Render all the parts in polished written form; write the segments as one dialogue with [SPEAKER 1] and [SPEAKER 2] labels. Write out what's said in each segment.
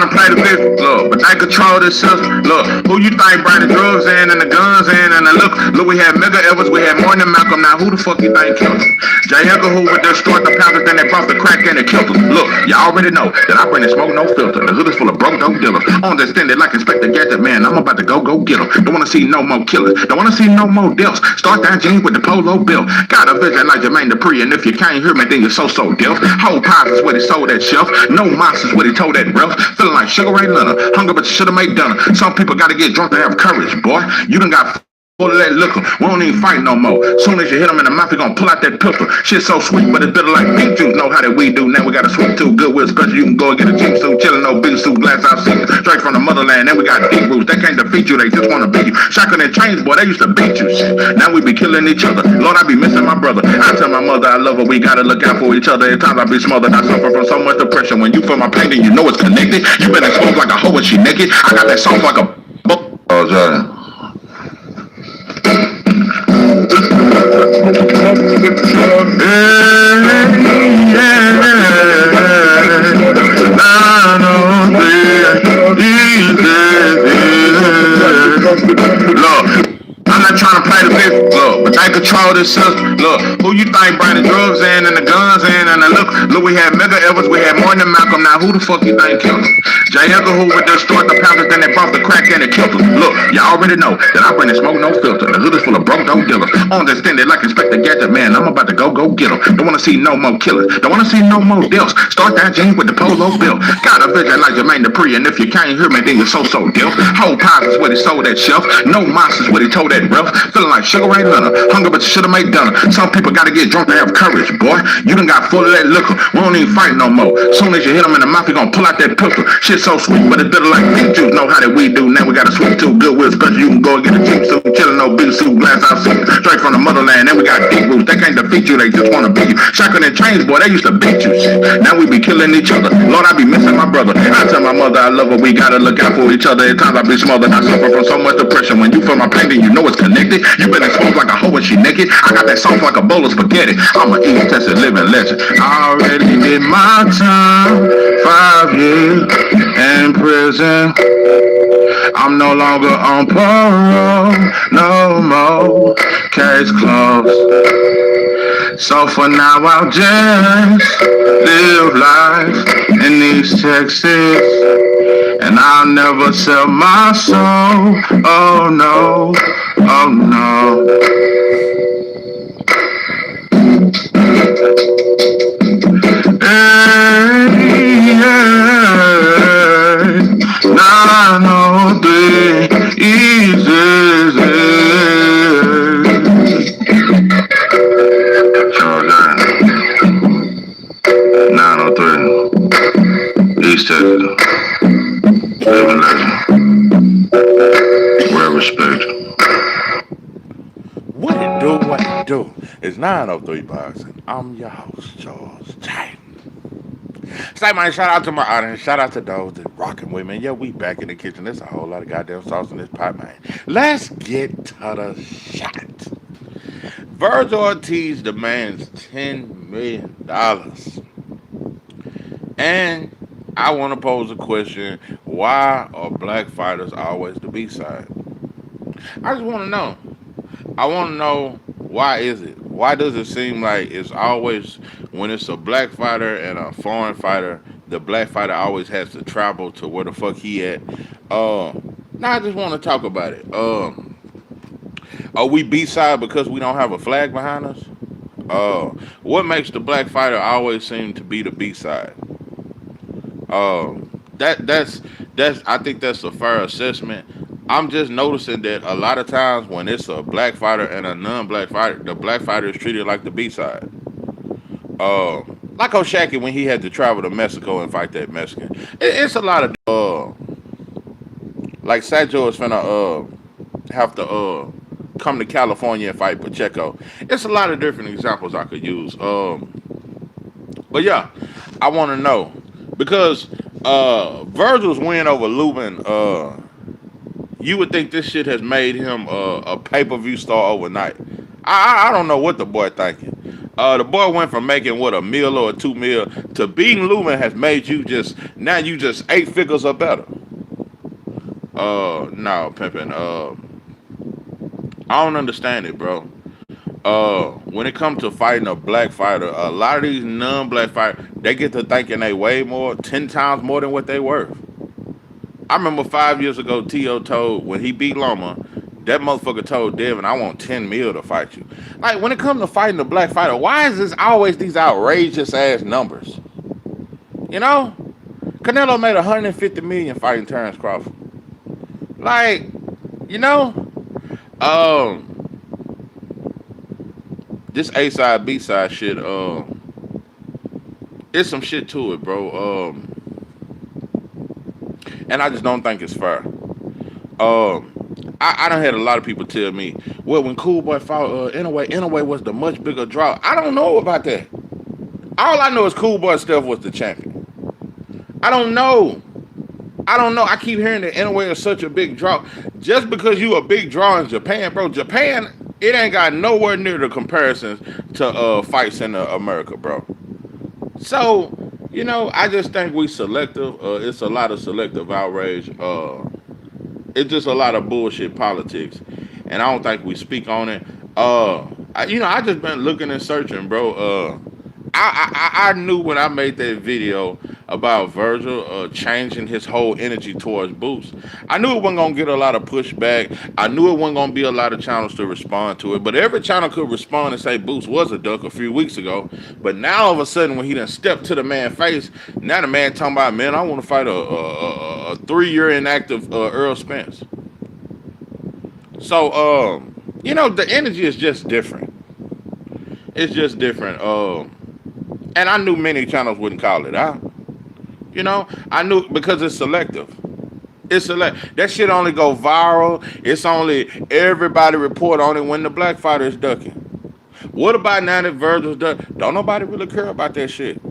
[SPEAKER 1] trying to play the bitch, look, but they control this system. Look, who you think brought the drugs in and the guns in and the look, we had Mega Evers, we had more than Malcolm. Now who the fuck you think killed him? J. Edgar Hoover destroyed the Panthers, then they brought the crack and they killed him. Look, you already know that I bring the smoke, no filter. The hood is full of broke dope dealers. Understand it like Inspector Gadget, man. I'm about to go get them. Don't wanna see no more killers. Don't wanna see no more deaths. Start that jeans with the polo bill. Got a vision like Jermaine Dupri, and if you can't hear me, then you're so deaf. Whole pies is what he sold that shelf. No monsters what he told that ref. Feeling like Sugar Ray Leonard. Hunger, but you should have made dinner. Some people gotta get drunk to have courage, boy. You done got full of that liquor. We don't even fight no more. Soon as you hit him in the mouth, you gonna pull out that pistol. Shit so sweet, but it's bitter like pink juice. Know how that we do. Now we got a sweet tooth, good with special. You can go and get a jeep suit, chillin' no big suit, glass out seat. Straight from the motherland. Then we got deep roots. They can't defeat you, they just wanna beat you. Shotgun and chains, boy, they used to beat you. Shit. Now we be killing each other. Lord, I be missing my brother. I tell my mother I love her. We gotta look out for each other. At times I be smothered. I suffer from so much depression. When you feel my pain, then you know it's connected. You been exposed like a hoe and she naked. I got that soft like a. Oh, Jordan. Look, I'm not trying to play the bitch, look, but they control this system. Look, who you think brought the drugs in and the guns in and the look, we had Mega Evers, we had more than Malcolm. Now who the fuck you think killed him? J. Edgar Hoover destroyed the Panthers, then they brought the crack and they killed him. Look, you already know that I bring the smoke, no filter. The hood is full of broke dope dealers. Understand it like Inspector Gadget, man. I'm about to go get them. Don't wanna see no more killers. Don't wanna see no more deaths. Start that jeans with the polo bill. Got a vision like Jermaine Dupri, and if you can't hear me, then you're so deaf. Whole pies is what he sold that shelf. No monsters what he told that ref. Feeling like Sugar Ray Leonard. Hunger, but you should have made dinner. Some people gotta get drunk to have courage, boy. You done got full of that liquor. We don't even fight no more. Soon as you hit him in the mouth, you gonna pull out that pistol. Shit so sweet, but it's bitter like pink juice. Know how that we do. Now we got a sweet tooth, good with special. You can go and get a jeep suit, chillin' no big suit, glass out seat. Straight from the motherland. Then we got deep roots. They can't defeat you, they just wanna beat you. Shotgun and chains, boy, they used to beat you. Shit. Now we be killing each other. Lord, I be missing my brother. I tell my mother I love her. We gotta look out for each other. At times I be smothered. I suffer from so much depression. When you feel my pain, then you know it's connected. You been exposed like a hoe and she naked. I got that soft like a bowl of spaghetti. I'm an eat tested living legend. I already did my time. 5 years in prison. I'm no longer on parole. No more. Case closed. So for now I'll just live life in these Texas. And I'll never sell my soul. Oh no, oh no. Hey, hey, 903 easy. Charles 903 East Texas. Living legend. Well respected.
[SPEAKER 2] What it do? It's 903 Boxing. I'm your host, Charles J. Say, man, shout out to my audience. Shout out to those that rocking with me. Yeah, we back in the kitchen. There's a whole lot of goddamn sauce in this pot, man. Let's get to the shot. Virgil Ortiz demands $10 million. And I want to pose a question. Why are black fighters always the B-side? I just want to know. I want to know, why is it? Why does it seem like it's always, when it's a black fighter and a foreign fighter, the black fighter always has to travel to where the fuck he at? Now I just want to talk about it. Are we B-side because we don't have a flag behind us? What makes the black fighter always seem to be the B-side? That's I think that's a fair assessment. I'm just noticing that a lot of times when it's a black fighter and a non-black fighter, the black fighter is treated like the B-side. Like O'Shaki when he had to travel to Mexico and fight that Mexican. It's a lot of like Sergio is finna have to come to California and fight Pacheco. It's a lot of different examples I could use. But yeah, I want to know because Virgil's win over Lubin. You would think this shit has made him a pay-per-view star overnight. I don't know what the boy thinking. The boy went from making what, a meal or a 2 meal to beating Lumen has made you just now you just 8 figures or better. No, pimping. I don't understand it, bro. When it comes to fighting a black fighter, a lot of these non-black fighters, they get to thinking they weigh more, 10 times more than what they worth. I remember 5 years ago, T.O. told when he beat Loma, that motherfucker told Devin, "I want 10 mil to fight you." Like when it comes to fighting a black fighter, why is this always these outrageous ass numbers? You know, Canelo made 150 million fighting Terrence Crawford. Like, you know, um, this A side B side shit, it's some shit to it, bro. And I just don't think it's fair. I done had a lot of people tell me, well, when Cool Boy fought Inouye was the much bigger draw. I don't know about that. All I know is Cool Boy Steph was the champion. I don't know. I don't know. I keep hearing that Inouye is such a big draw. Just because you a big draw in Japan, bro. Japan, it ain't got nowhere near the comparisons to fights in America, bro. So, I just think we selective. It's a lot of selective outrage. It's just a lot of bullshit politics, and I don't think we speak on it. I just been looking and searching, bro. I knew when I made that video about Virgil changing his whole energy towards Boots. I knew it wasn't gonna get a lot of pushback. I knew it wasn't gonna be a lot of channels to respond to it. But every channel could respond and say Boots was a duck a few weeks ago. But now all of a sudden, when he done stepped to the man's face, now the man talking about, man, I want to fight a 3-year inactive Earl Spence. So the energy is just different. It's just different. And I knew many channels wouldn't call it out. I knew because it's selective. It's select. That shit only go viral. It's only everybody report on it when the black fighter is ducking. What about now that Virgil's ducking? Don't nobody really care about that shit.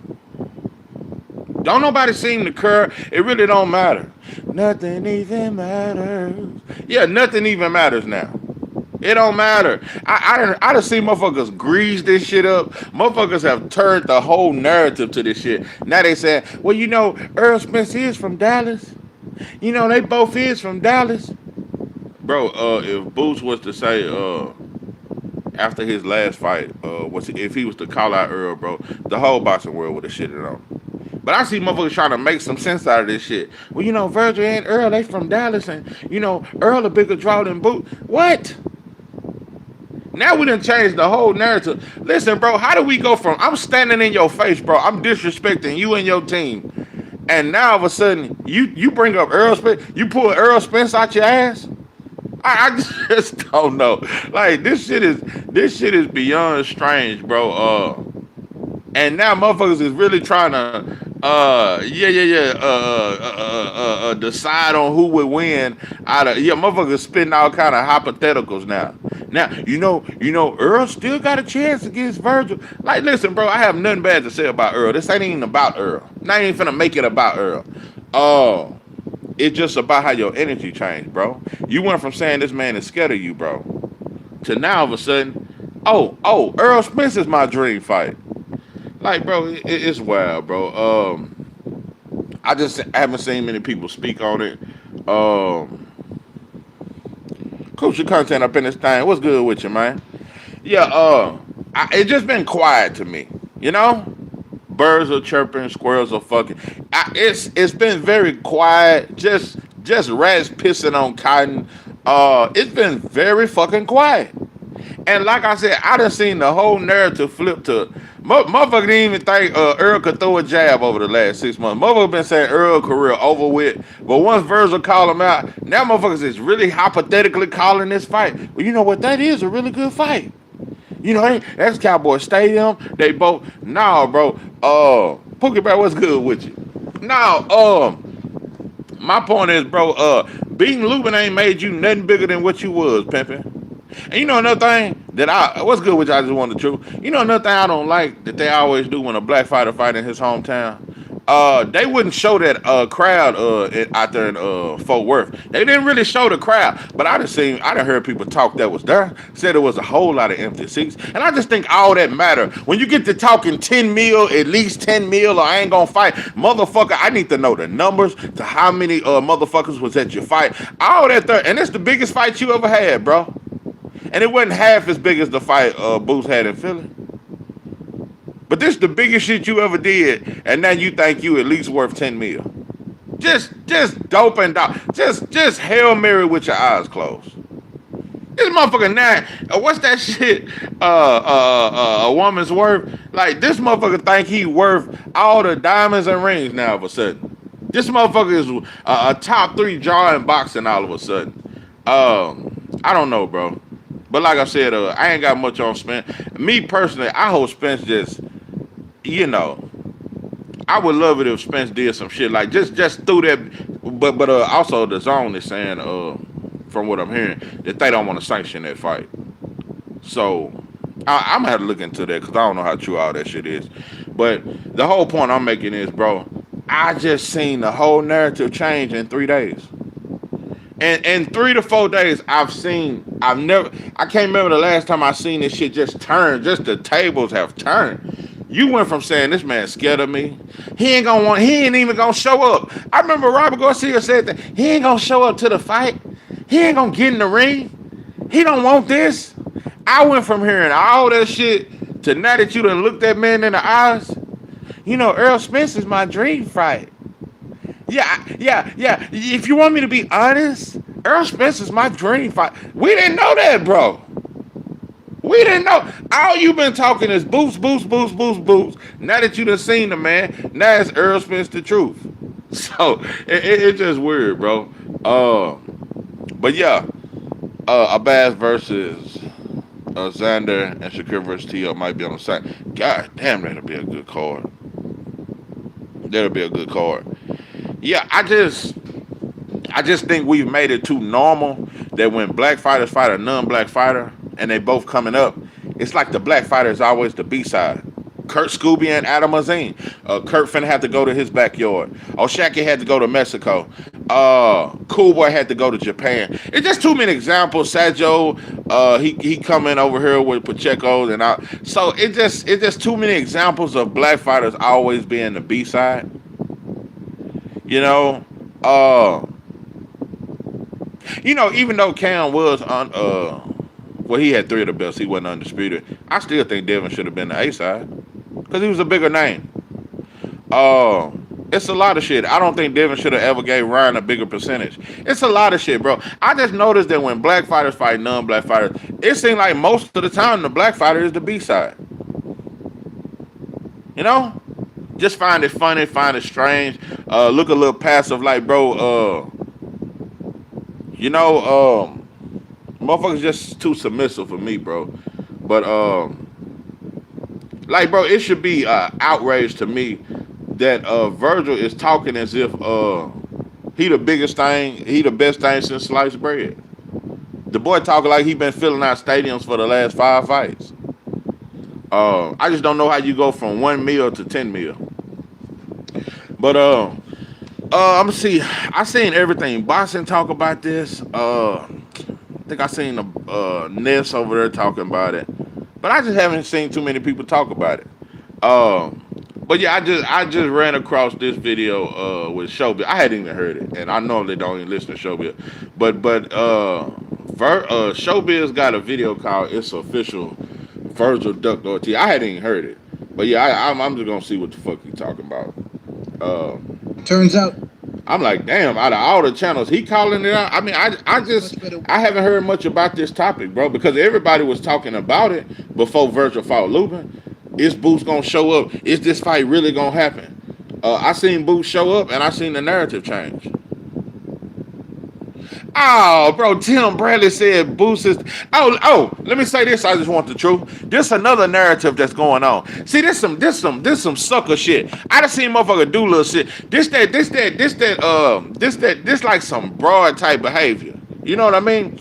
[SPEAKER 2] Don't nobody seem to care. It really don't matter. Nothing even matters. Yeah, nothing even matters now. It don't matter. I done seen motherfuckers grease this shit up. Motherfuckers have turned the whole narrative to this shit. Now they say, well, Earl Spence is from Dallas. They both is from Dallas. Bro, if Boots was to say, after his last fight, if he was to call out Earl, bro, the whole boxing world would have shitted on him. But I see motherfuckers trying to make some sense out of this shit. Well, Virgil and Earl, they from Dallas, and, Earl a bigger draw than Boots. What? Now we done changed the whole narrative. Listen, bro, how do we go from I'm standing in your face, bro, I'm disrespecting you and your team, and now all of a sudden you bring up Earl Spence, you pull Earl Spence out your ass? I just don't know. Like this shit is beyond strange, bro. And now motherfuckers is really trying to decide on who would win out of motherfuckers spitting all kind of hypotheticals now. Now, Earl still got a chance against Virgil. Like, listen, bro, I have nothing bad to say about Earl. This ain't even about Earl. Not even finna make it about Earl. It's just about how your energy changed, bro. You went from saying this man is scared of you, bro, to now all of a sudden, Earl Spence is my dream fight. Like, bro, it's wild, bro. I just haven't seen many people speak on it. Coach your content up in this thing. What's good with you, man? Yeah, it just been quiet to me. Birds are chirping, squirrels are fucking. It's been very quiet. Just rats pissing on cotton. It's been very fucking quiet. And like I said, I done seen the whole narrative flip to motherfucker didn't even think Earl could throw a jab over the last 6 months. Motherfucker been saying Earl career over with, but once Virgil called him out, now motherfuckers is really hypothetically calling this fight. Well, you know what? That is a really good fight. That's Cowboy Stadium. They both bro. Pookie Bear, what's good with you? My point is, bro, beating Lubin ain't made you nothing bigger than what you was, pimping. And another thing what's good with you, I just want the truth. Another thing I don't like that they always do when a black fighter fight in his hometown, they wouldn't show that crowd out there in Fort Worth. They didn't really show the crowd, but I done heard people talk that was there, said there was a whole lot of empty seats, and I just think all that matter when you get to talking 10 mil, at least 10 mil, or I ain't gonna fight, motherfucker. I need to know the numbers to how many motherfuckers was at your fight, all that there, and it's the biggest fight you ever had, bro, and it wasn't half as big as the fight Boots had in Philly. But this the biggest shit you ever did, and now you think you at least worth 10 mil. Just dope and dope. Just Hail Mary with your eyes closed. This motherfucker now, what's that shit? A woman's worth. Like this motherfucker think he worth all the diamonds and rings now. All of a sudden, this motherfucker is a top three draw in boxing. All of a sudden, I don't know, bro. But like I said, I ain't got much on Spence. Me personally, I hope Spence just, you know, I would love it if Spence did some shit like just through that. But also the zone is saying, from what I'm hearing, that they don't want to sanction that fight. So I'm gonna have to look into that because I don't know how true all that shit is. But the whole point I'm making is, bro, I just seen the whole narrative change in 3 days. And in 3 to 4 days, I can't remember the last time I seen this shit just turn. Just the tables have turned. You went from saying this man scared of me. He ain't even gonna show up. I remember Robert Garcia said that he ain't gonna show up to the fight. He ain't gonna get in the ring. He don't want this. I went from hearing all that shit to now that you done looked that man in the eyes. You know, Earl Spence is my dream fight. Yeah. If you want me to be honest, Earl Spence is my dream fight. We didn't know that, bro. We didn't know. All you been talking is boots. Now that you done seen the man, now it's Earl Spence the truth. So it's just weird, bro. But yeah, Abbas versus Xander and Shakir versus T.O. might be on the side. God damn, that'll be a good card. That'll be a good card. Yeah, I just think we've made it too normal that when black fighters fight a non-black fighter and they both coming up, it's like the black fighter is always the B-side. Kurt Scooby and Adam Azine. Kurt finna have to go to his backyard. Oshaki had to go to Mexico. Cool Boy had to go to Japan. It's just too many examples. Sergio, he coming over here with Pacheco and I. So it's just too many examples of black fighters always being the B-side. You know, even though Cam was on, well, he had 3 of the belts, he wasn't undisputed. I still think Devin should have been the A side because he was a bigger name. It's a lot of shit. I don't think Devin should have ever gave Ryan a bigger percentage. It's a lot of shit, bro. I just noticed that when black fighters fight non-black fighters, it seems like most of the time the black fighter is the B side. You know? Just find it funny, find it strange, look a little passive, like, bro, motherfuckers just too submissive for me, bro. But, like, bro, it should be outrage to me that Virgil is talking as if he the best thing since sliced bread. The boy talking like he been filling out stadiums for the last 5 fights. I just don't know how you go from 1 mil to 10 mil. But I'm gonna see. I seen everything. Boxing talk about this. I think I seen Ness over there talking about it. But I just haven't seen too many people talk about it. But yeah, I just ran across this video with Showbiz. I hadn't even heard it, and I normally don't even listen to Showbiz. But Showbiz got a video called "It's Official." Virgil ducked Ortiz. I hadn't even heard it, but yeah, I'm just gonna see what the fuck he talking about.
[SPEAKER 3] Turns out,
[SPEAKER 2] I'm like, damn, out of all the channels, he calling it out. I mean, I haven't heard much about this topic, bro, because everybody was talking about it before Virgil fought Lubin. Is Boots gonna show up? Is this fight really gonna happen? I seen Boots show up, and I seen the narrative change. Oh, bro, Tim Bradley said Boots is. Oh, let me say this. I just want the truth. This another narrative that's going on. See, this some sucker shit. I done seen motherfucker do little shit. This like some broad type behavior. You know what I mean?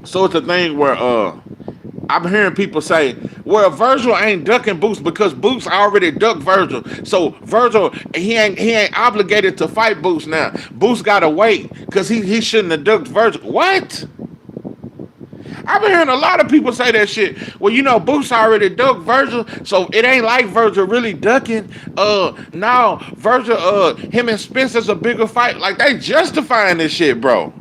[SPEAKER 2] So it's a thing where I'm hearing people say, Well, Virgil ain't ducking Boots because Boots already ducked Virgil. So Virgil, he ain't obligated to fight Boots now. Boots gotta wait because he shouldn't have ducked Virgil. What? I've been hearing a lot of people say that shit. Well, Boots already ducked Virgil, so it ain't like Virgil really ducking. Now Virgil, him and Spencer's a bigger fight. Like they justifying this shit, bro.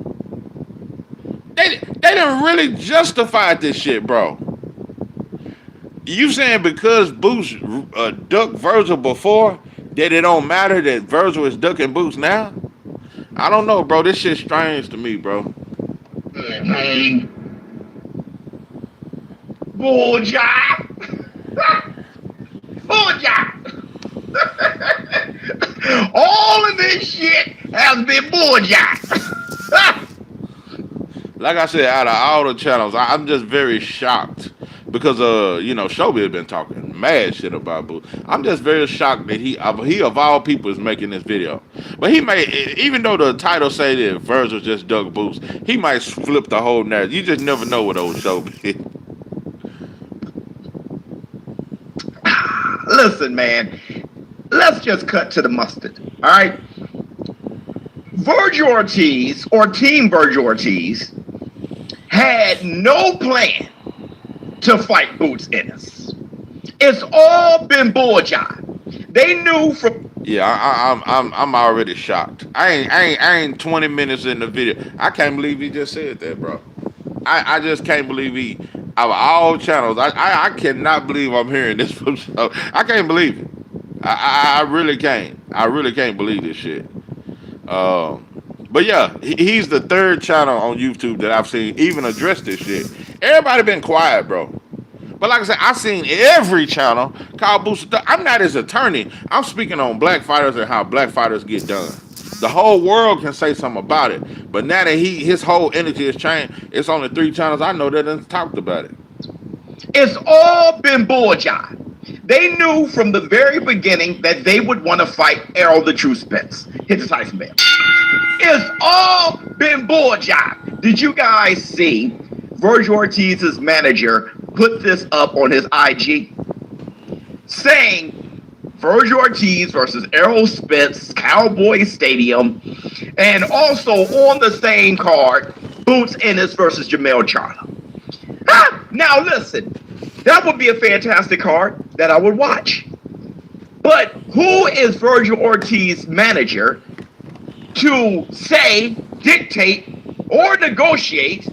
[SPEAKER 2] They didn't really justify this shit, bro. You saying because Boots ducked Virgil before that it don't matter that Virgil is ducking Boots now? I don't know, bro. This shit's strange to me, bro.
[SPEAKER 1] Bullseye! Bullseye! All of this shit has been bullseye.
[SPEAKER 2] Like I said, out of all the channels, I'm just very shocked because Showbiz been talking mad shit about Boots. I'm just very shocked that he of all people is making this video. But he may, even though the title say that Virgil just dug Boots, he might flip the whole narrative. You just never know with old Showbiz.
[SPEAKER 1] Listen, man, let's just cut to the mustard, all right? Virgil Ortiz, or Team Virgil Ortiz, had no plan to fight Boots Ennis. It's all been bullshit. They knew from...
[SPEAKER 2] Yeah, I'm already shocked. I ain't 20 minutes in the video. I can't believe he just said that, bro. I just can't believe he, out of all channels, I cannot believe I'm hearing this from show. I can't believe it. I really can't. I really can't believe this shit. But yeah, he's the third channel on YouTube that I've seen even address this shit. Everybody been quiet, bro. But like I said, I seen every channel called Boots. I'm not his attorney. I'm speaking on black fighters and how black fighters get done. The whole world can say something about it. But now that his whole energy has changed, it's only 3 channels I know that done talked about it.
[SPEAKER 1] It's all been bullshit. They knew from the very beginning that they would want to fight Errol the True Spence. Hit the Tyson bell. It's all been bullshit. Did you guys see Virgil Ortiz's manager put this up on his IG saying Virgil Ortiz versus Errol Spence, Cowboy Stadium, and also on the same card, Boots Ennis versus Jamel Charlo. Now listen, that would be a fantastic card that I would watch. But who is Virgil Ortiz's manager to say, dictate, or negotiate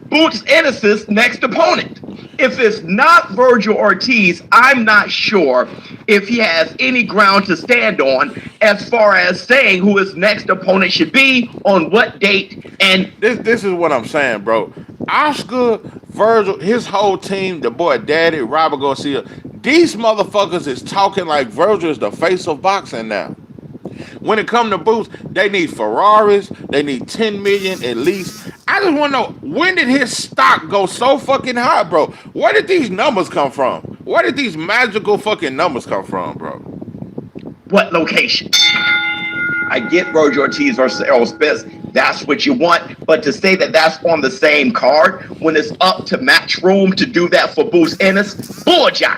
[SPEAKER 1] Boots Ennis' next opponent? If it's not Virgil Ortiz, I'm not sure if he has any ground to stand on as far as saying who his next opponent should be, on what date, and...
[SPEAKER 2] This is what I'm saying, bro. Oscar, Virgil, his whole team, the boy Daddy, Robert Garcia, these motherfuckers is talking like Virgil is the face of boxing now. When it comes to Boots, they need Ferraris. They need 10 million at least. I just want to know, when did his stock go so fucking high, bro? Where did these numbers come from? Where did these magical fucking numbers come from, bro?
[SPEAKER 1] What location? I get Virgil Ortiz versus Errol Spence. That's what you want. But to say that that's on the same card when it's up to Matchroom to do that for Boots Ennis, bullshit.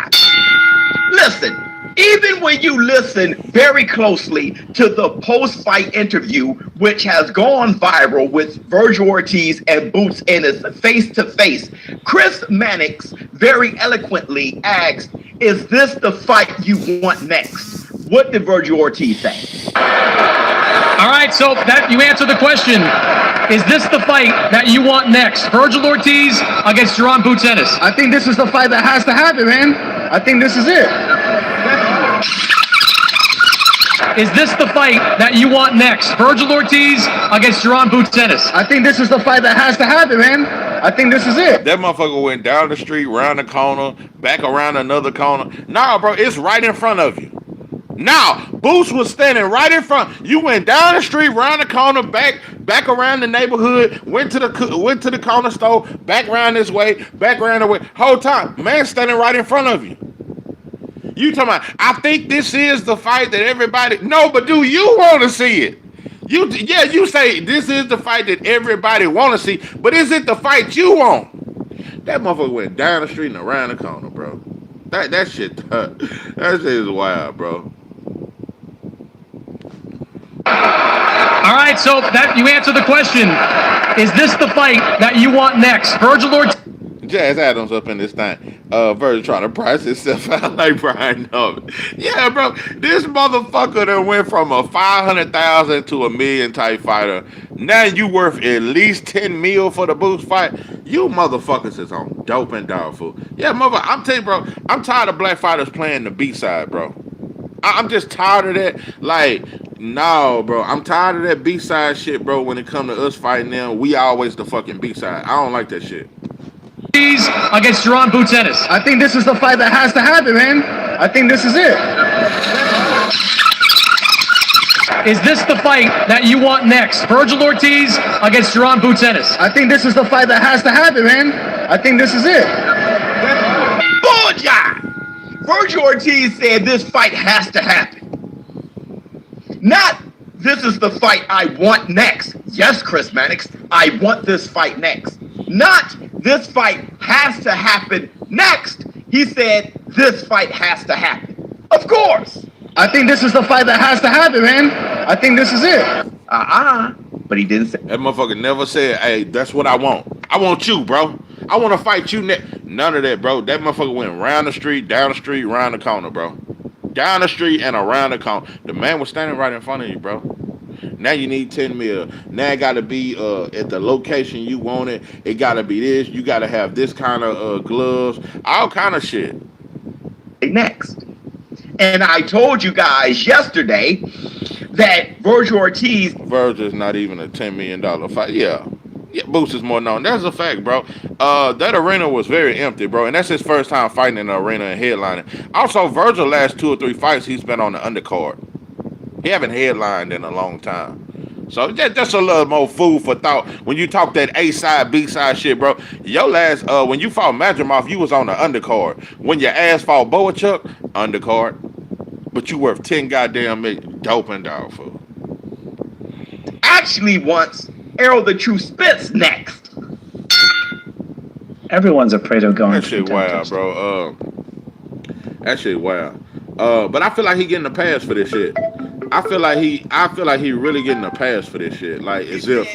[SPEAKER 1] Listen. Even when you listen very closely to the post-fight interview, which has gone viral with Virgil Ortiz and Boots Ennis face-to-face, Chris Mannix very eloquently asked, is this the fight you want next? What did Virgil Ortiz say?
[SPEAKER 4] All right, so that you answered the question. Is this the fight that you want next? Virgil Ortiz against Jerron Boots Ennis.
[SPEAKER 3] I think this is the fight that has to happen, man. I think this is it.
[SPEAKER 4] Is this the fight that you want next? Virgil Ortiz against Jerron Boots Ennis.
[SPEAKER 3] I think this is the fight that has to happen, man. I think this is it.
[SPEAKER 2] That motherfucker went down the street, round the corner, back around another corner. Nah, bro, it's right in front of you. Now, Boots was standing right in front. You went down the street, round the corner, back around the neighborhood, went to the corner store, back around this way, back around the way. Whole time, man standing right in front of you. You talking about, I think this is the fight that everybody... No, but do you want to see it? You say this is the fight that everybody want to see, but is it the fight you want? That motherfucker went down the street and around the corner, bro. That shit, that shit is wild, bro.
[SPEAKER 4] All right, so that you answered the question. Is this the fight that you want next? Virgil Ortiz.
[SPEAKER 2] Jazz Adams up in this thing. Virgil trying to price himself out like Brian Norman. Yeah, bro. This motherfucker that went from a 500,000 to $1 million type fighter. Now you worth at least 10 mil for the boost fight. You motherfuckers is on dope and dog food. Yeah, mother. I'm telling you, bro. I'm tired of black fighters playing the B side, bro. I'm just tired of that. Like, no, bro. I'm tired of that B side shit, bro. When it come to us fighting them, we always the fucking B side. I don't like that shit.
[SPEAKER 4] Against Jerron Boots Ennis.
[SPEAKER 3] I think this is the fight that has to happen, man. I think this is it.
[SPEAKER 4] Is this the fight that you want next? Virgil Ortiz against Jerron Boots Ennis.
[SPEAKER 3] I think this is the fight that has to happen, man. I think this is it.
[SPEAKER 5] Bullshit! Virgil Ortiz said this fight has to happen. Not this is the fight I want next. Yes, Chris Mannix, I want this fight next. Not this fight has to happen next. He said this fight has to happen. Of course.
[SPEAKER 3] I think this is the fight that has to happen, man. I think this is it.
[SPEAKER 5] But he didn't say.
[SPEAKER 2] That motherfucker never said, hey, that's what I want. I want you, bro. I want to fight you next. None of that, bro. That motherfucker went around the street, down the street, around the corner, bro. Down the street and around the corner. The man was standing right in front of you, bro. Now you need 10 mil. Now it got to be at the location you want it. It got to be this. You got to have this kind of gloves. All kind of shit.
[SPEAKER 5] Next. And I told you guys yesterday that Virgil Ortiz.
[SPEAKER 2] Virgil is not even a $10 million fight. Yeah, Boots is more known. That's a fact, bro. That arena was very empty, bro. And that's his first time fighting in the arena and headlining. Also, Virgil last 2 or 3 fights, he's been on the undercard. He haven't headlined in a long time. So that's a little more food for thought. When you talk that A side, B side shit, bro. Your last, when you fought Madrimov, you was on the undercard. When your ass fought Boachuk, undercard. But you worth 10 goddamn million. Dope and dog food.
[SPEAKER 5] Actually wants Errol the True Spitz next.
[SPEAKER 6] Everyone's afraid of going.
[SPEAKER 2] That shit wild, bro. That shit wild. But I feel like he getting a pass for this shit. I feel like he really getting a pass for this shit. Like as if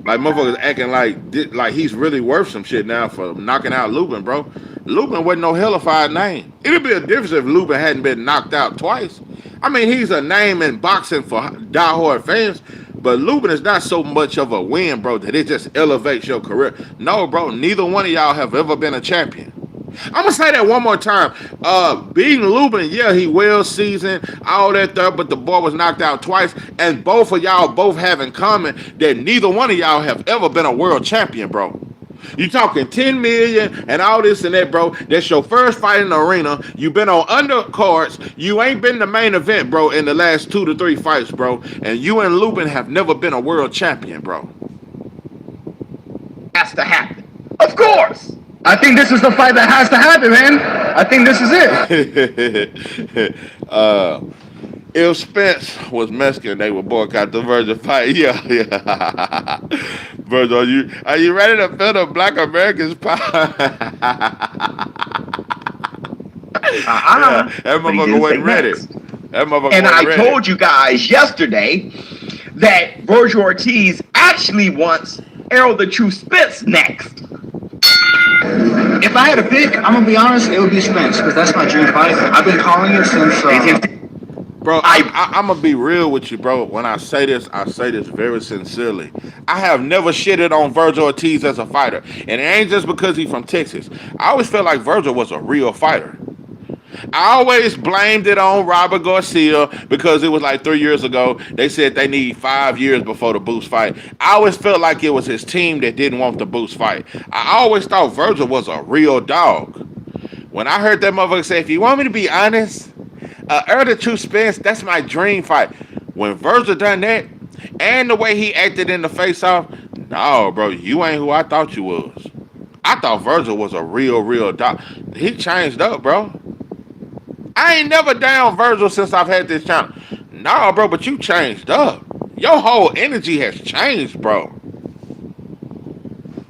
[SPEAKER 2] like motherfuckers acting like he's really worth some shit now for knocking out Lubin, bro. Lubin wasn't no hellified name. It'd be a difference if Lubin hadn't been knocked out twice. I mean, he's a name in boxing for diehard fans, but Lubin is not so much of a win, bro, that it just elevates your career. No, bro, neither one of y'all have ever been a champion. I'm gonna say that one more time. Beating Lubin, yeah, he well seasoned, all that stuff, but the boy was knocked out twice, and both of y'all both have in common that neither one of y'all have ever been a world champion, bro. You talking 10 million and all this and that, bro. That's your first fight in the arena. You've been on undercards. You ain't been the main event, bro, in the last 2 to 3 fights, bro. And you and Lubin have never been a world champion, bro.
[SPEAKER 5] Has to happen. Of course.
[SPEAKER 3] I think this is the fight that has to happen, man. I think this is it.
[SPEAKER 2] If Spence was Mexican, they would boycott the Virgil fight. Yeah. Virgil, are you ready to feel the Black Americans' power? Yeah, that motherfucker wasn't ready. That motherfucker
[SPEAKER 5] and
[SPEAKER 2] wasn't ready.
[SPEAKER 5] I told you guys yesterday that Virgil Ortiz actually wants Errol the True Spitz next.
[SPEAKER 6] If I had to pick, I'm gonna be honest, it would be Spence because that's my dream fight. I've been calling it since.
[SPEAKER 2] Bro, I'm gonna be real with you, bro. When I say this very sincerely. I have never shitted on Virgil Ortiz as a fighter, and it ain't just because he's from Texas. I always felt like Virgil was a real fighter. I always blamed it on Robert Garcia because it was like 3 years ago. They said they need 5 years before the Boost fight. I always felt like it was his team that didn't want the Boost fight. I always thought Virgil was a real dog. When I heard that motherfucker say, if you want me to be honest, Errol the True Spence, that's my dream fight. When Virgil done that, and the way he acted in the face-off, no, bro, you ain't who I thought you was. I thought Virgil was a real dog. He changed up, bro. I ain't never down Virgil since I've had this channel. No, bro, but you changed up. Your whole energy has changed, bro.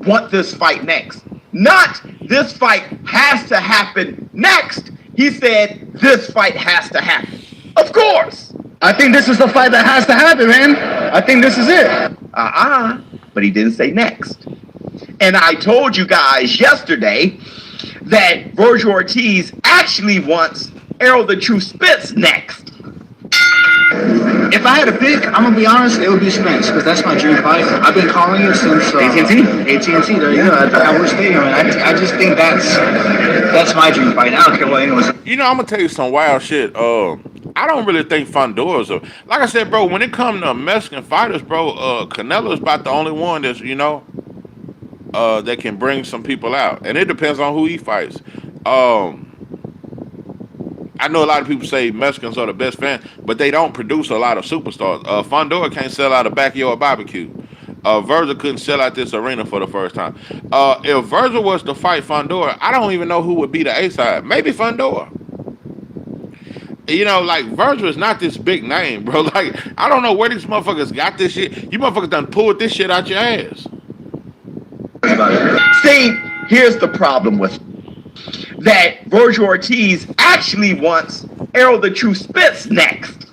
[SPEAKER 5] Want this fight next. Not this fight has to happen next. He said this fight has to happen. Of course.
[SPEAKER 3] I think this is the fight that has to happen, man. I think this is it.
[SPEAKER 5] But he didn't say next. And I told you guys yesterday that Virgil Ortiz actually wants Errol the True Spence next.
[SPEAKER 6] If I had to pick, I'm gonna be honest, it would be Spence because that's my dream fight. I've been calling it since
[SPEAKER 5] AT&T.
[SPEAKER 6] AT&T. There you go. At World Stadium, and I just think that's my dream fight. I don't care what anyone says.
[SPEAKER 2] You know, I'm gonna tell you some wild shit. I don't really think Fondora's like I said, bro. When it comes to Mexican fighters, bro, Canelo's about the only one that's that can bring some people out, and it depends on who he fights. I know a lot of people say Mexicans are the best fans, but they don't produce a lot of superstars. Fondora can't sell out a backyard barbecue. Virgil couldn't sell out this arena for the first time. If Virgil was to fight Fondora, I don't even know who would be the A side. Maybe Fondora. You know, like, Virgil is not this big name, bro. Like, I don't know where these motherfuckers got this shit. You motherfuckers done pulled this shit out your ass.
[SPEAKER 5] See, here's the problem with that Virgil Ortiz actually wants Errol the True Spence next.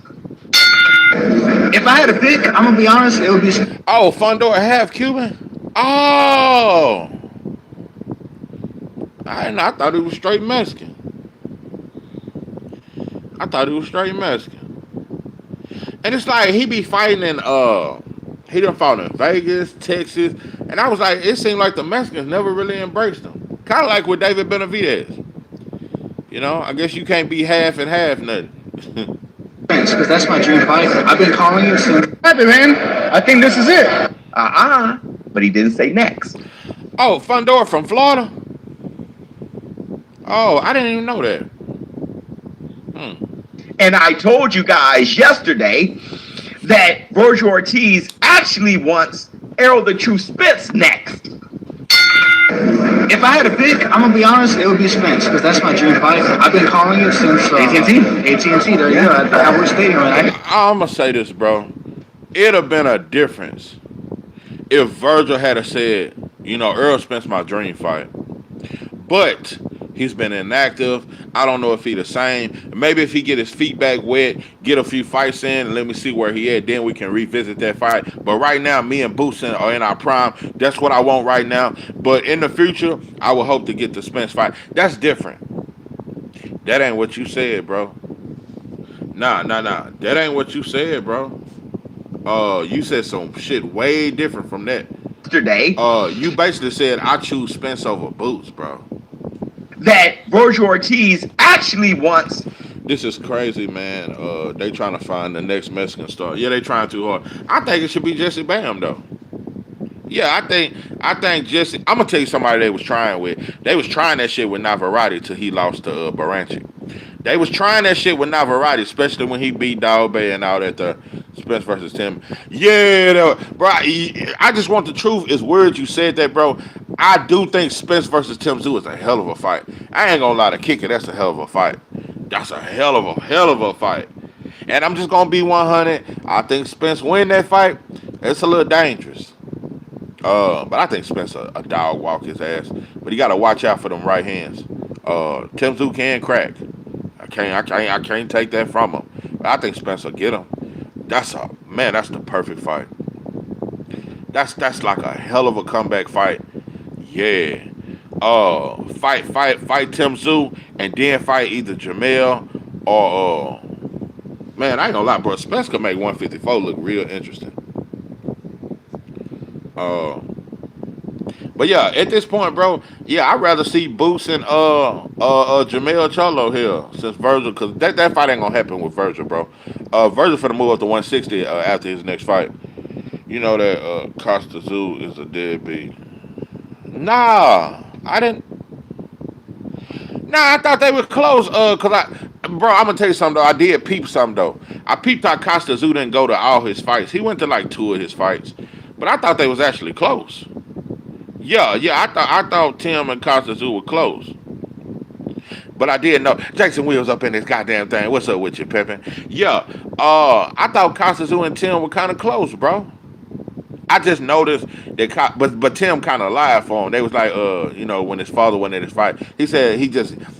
[SPEAKER 6] If I had to pick, I'm gonna be honest, it would be.
[SPEAKER 2] Oh, Fondora half Cuban? Oh, I thought he was straight Mexican. And it's like he be fighting in he done fought in Vegas, Texas, and I was like, it seemed like the Mexicans never really embraced him. Kind of like with David Benavidez. You know, I guess you can't be half and half nothing.
[SPEAKER 6] Because that's my dream fight. I've been calling it since.
[SPEAKER 3] Happy, man. I think this is it.
[SPEAKER 5] But he didn't say next.
[SPEAKER 2] Oh, Fondora from Florida? Oh, I didn't even know that.
[SPEAKER 5] And I told you guys yesterday that Virgil Ortiz actually wants Errol the True Spence next.
[SPEAKER 6] If I had to pick, I'm gonna be honest, it would be Spence because that's my dream fight. I've been calling it since AT&T. There you go. At World Stadium, and
[SPEAKER 2] I'm gonna say this, bro. It'd have been a difference if Virgil had said, you know, Errol Spence my dream fight, but he's been inactive. I don't know if he the same. Maybe if he get his feet back wet, get a few fights in, and let me see where he at. Then we can revisit that fight. But right now, me and Boosin are in our prime. That's what I want right now. But in the future, I will hope to get the Spence fight. That's different. That ain't what you said, bro. Nah. That ain't what you said, bro. You said some shit way different from that.
[SPEAKER 5] Yesterday,
[SPEAKER 2] you basically said I choose Spence over Boots, bro.
[SPEAKER 5] That Virgil Ortiz actually wants.
[SPEAKER 2] This is crazy, man. They trying to find the next Mexican star. Yeah, they trying too hard. I think it should be Jesse Bam, though. Yeah, I think Jesse. I'm gonna tell you somebody they was trying with. They was trying that shit with Navarrete till he lost to Baranchik. They was trying that shit with Navarrete, especially when he beat Dog Bay and out at the Spence versus Tim. Yeah, bro. I just want the truth. It's weird you said that, bro. I do think Spence versus Tim Tszyu is a hell of a fight. I ain't gonna lie to kick it. That's a hell of a fight. That's a hell of a fight. And I'm just gonna be 100. I think Spence win that fight. It's a little dangerous. But I think Spence a dog walk his ass. But you gotta watch out for them right hands. Tim Tszyu can crack. I can't take that from him. But I think Spence will get him. That's the perfect fight. That's like a hell of a comeback fight. Yeah. Fight Tim Tszyu and then fight either Jamel or man, I ain't gonna lie, bro. Spence could make 154 look real interesting. But yeah, at this point, bro, yeah, I'd rather see Boots and Jamel Cholo here since Virgil, because that fight ain't gonna happen with Virgil, bro. Virgil finna move up to 160 after his next fight. You know that Costa Tszyu is a deadbeat. Nah, I didn't. Nah, I thought they were close. I'm gonna tell you something though. I did peep something though. I peeped how Costa Tszyu didn't go to all his fights. He went to like 2 of his fights, but I thought they was actually close. Yeah. I thought Tim and Costa Tszyu were close. But I did know Jackson Wheels up in this goddamn thing. What's up with you, Peppin? Yeah. I thought Costa Tszyu and Tim were kind of close, bro. I just noticed that, but Tim kind of lied for him. They was like, when his father went in his fight, he said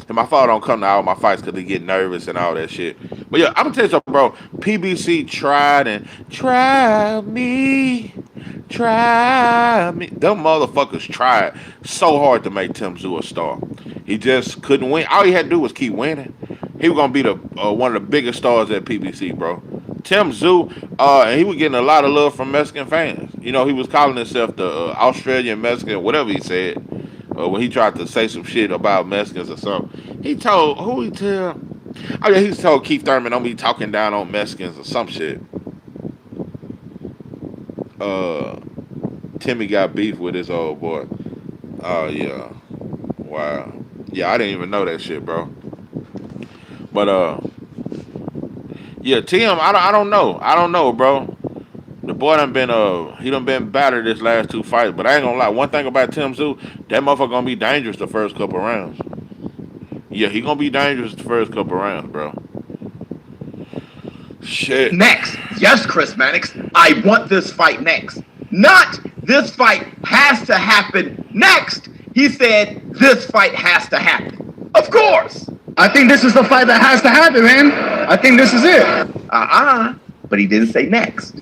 [SPEAKER 2] my father don't come to all my fights because he get nervous and all that shit. But yeah, I'm gonna tell you something, bro. PBC try me. Them motherfuckers tried so hard to make Tim Zoo a star. He just couldn't win. All he had to do was keep winning. He was gonna be the one of the biggest stars at PBC, bro. Tim Zoo, and he was getting a lot of love from Mexican fans. You know, he was calling himself the Australian Mexican, whatever he said, when he tried to say some shit about Mexicans or something. He told Oh yeah, he told Keith Thurman, "Don't be talking down on Mexicans" or some shit. Timmy got beef with his old boy. Oh yeah, wow. Yeah, I didn't even know that shit, bro. But yeah, Tim, I don't know, bro. The boy done been battered this last two fights. But I ain't gonna lie, one thing about Tim Zoo, that motherfucker gonna be dangerous the first couple rounds. Yeah, he gonna be dangerous the first couple rounds, bro. Shit.
[SPEAKER 5] Next. Yes, Chris Mannix, I want this fight next. Not this fight has to happen next. He said this fight has to happen. Of course.
[SPEAKER 3] I think this is the fight that has to happen, man. I think this is it.
[SPEAKER 5] But he didn't say next.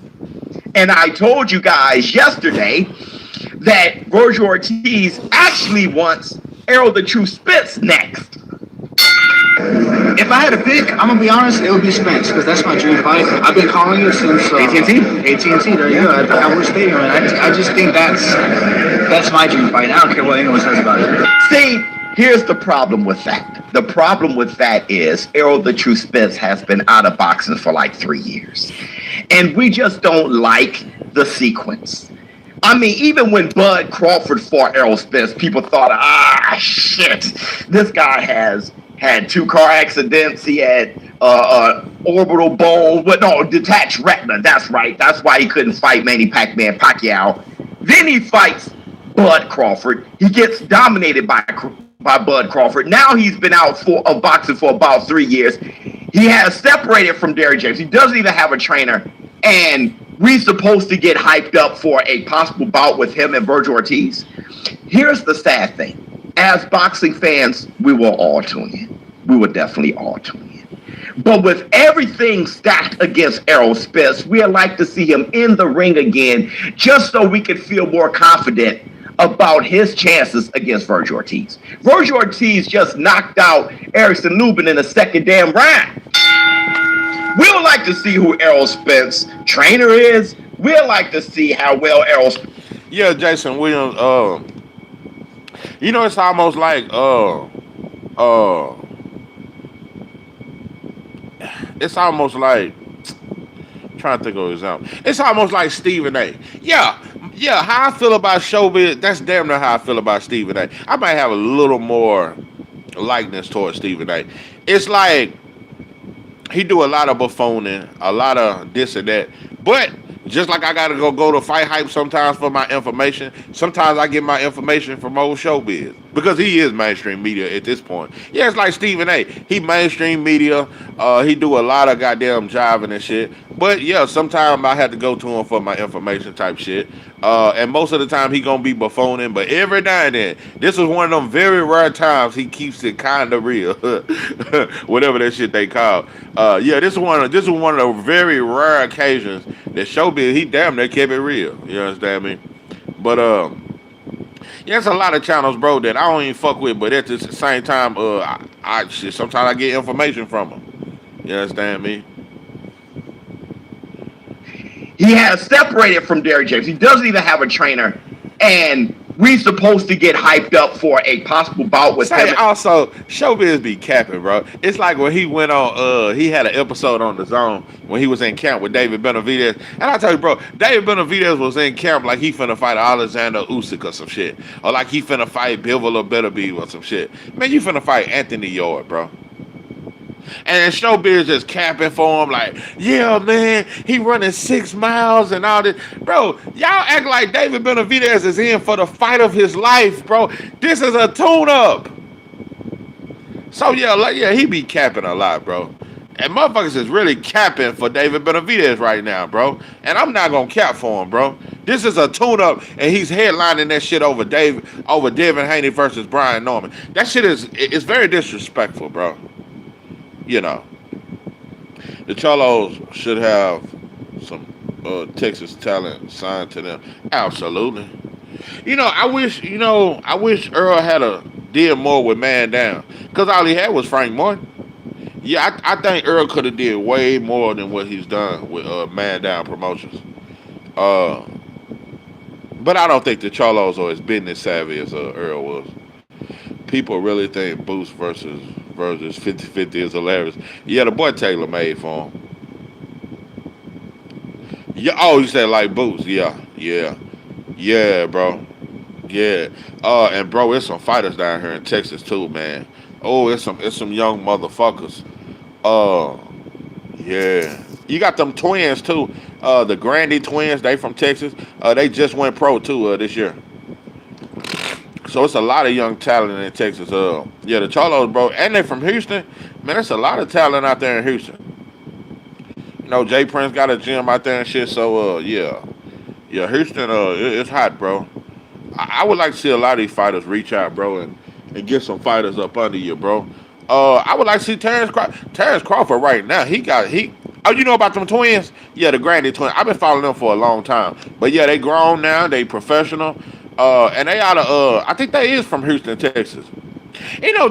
[SPEAKER 5] And I told you guys yesterday that Virgil Ortiz actually wants Errol the True Spitz next.
[SPEAKER 6] If I had to pick, I'm gonna be honest, it would be Spence because that's my dream fight. I've been calling it since
[SPEAKER 5] AT&T.
[SPEAKER 6] AT&T. There you go. At Howard Stadium, and I just think that's my dream fight. I don't care what anyone says about it.
[SPEAKER 5] See, here's the problem with that. The problem with that is Errol the True Spitz has been out of boxing for like 3 years, and we just don't like the sequence. I mean, even when Bud Crawford fought Errol Spitz, people thought, shit, this guy has had 2 car accidents. He had orbital bone, detached retina. That's right. That's why he couldn't fight Manny Pacquiao. Then he fights Bud Crawford. He gets dominated by Bud Crawford. Now he's been out of boxing for about 3 years. He has separated from Derrick James. He doesn't even have a trainer. And we're supposed to get hyped up for a possible bout with him and Virgil Ortiz. Here's the sad thing. As boxing fans, we will all tune in. We will definitely all tune in. But with everything stacked against Errol Spitz, we'd like to see him in the ring again just so we can feel more confident about his chances against Virgil Ortiz. Virgil Ortiz just knocked out Erickson Lubin in the second damn round. We would like to see who Errol Spitz's trainer is. We'd like to see how well Errol Spitz...
[SPEAKER 2] Yeah, Jason Williams, it's almost like it's almost like, trying to think of an example. It's almost like Stephen A. Yeah, how I feel about showbiz, that's damn near how I feel about Stephen A. I might have a little more likeness towards Stephen A. It's like he do a lot of buffooning, a lot of this and that, but just like I gotta go to Fight Hype sometimes for my information, sometimes I get my information from old showbiz because he is mainstream media at this point. Yeah, it's like Stephen A. He mainstream media. He do a lot of goddamn jiving and shit. But yeah, sometimes I have to go to him for my information type shit. And most of the time he gonna be buffooning, but every now and then, this is one of them very rare times he keeps it kind of real, whatever that shit they call. This is one of the very rare occasions that showbiz he damn near kept it real. You understand me? But there's a lot of channels, bro, that I don't even fuck with, but at the same time, sometimes I get information from them. You understand me?
[SPEAKER 5] He has separated from Derrick James. He doesn't even have a trainer. And we're supposed to get hyped up for a possible bout with him.
[SPEAKER 2] Also, showbiz be capping, bro. It's like when he went on, he had an episode on The Zone when he was in camp with David Benavidez. And I tell you, bro, David Benavidez was in camp like he finna fight Alexander Usyk or some shit. Or like he finna fight Bivol or Beterbiev or some shit. Man, you finna fight Anthony Yard, bro. And showbiz just capping for him like, yeah, man, he running 6 miles and all this. Bro, y'all act like David Benavidez is in for the fight of his life, bro. This is a tune-up. So, yeah, he be capping a lot, bro. And motherfuckers is really capping for David Benavidez right now, bro. And I'm not going to cap for him, bro. This is a tune-up, and he's headlining that shit over Devin Haney versus Brian Norman. That shit is very disrespectful, bro. You know, the Cholos should have some Texas talent signed to them. Absolutely. I wish Earl had did more with Man Down, because all he had was Frank Martin. Yeah, I think Earl could have did way more than what he's done with Man Down Promotions. Uh, but I don't think the Cholos are as business savvy as Earl was. People really think Boost versus 50-50 is hilarious. Yeah, the boy Taylor made for him. Yeah, oh, you said like Boost. Yeah, bro. Yeah. And bro, it's some fighters down here in Texas too, man. Oh, it's some young motherfuckers. Uh, yeah. You got them twins too. The Grandy twins, they from Texas. They just went pro too this year. So it's a lot of young talent in Texas. Yeah, the Cholos, bro, and they from Houston. Man, there's a lot of talent out there in Houston. Jay Prince got a gym out there and shit. So yeah, Houston, it's hot, bro. I would like to see a lot of these fighters reach out, bro, and get some fighters up under you, bro. I would like to see Terrence Crawford right now. Oh, you know about them twins? Yeah, the Grandy twins. I've been following them for a long time. But yeah, they grown now. They professional. And they out of I think they is from Houston, Texas.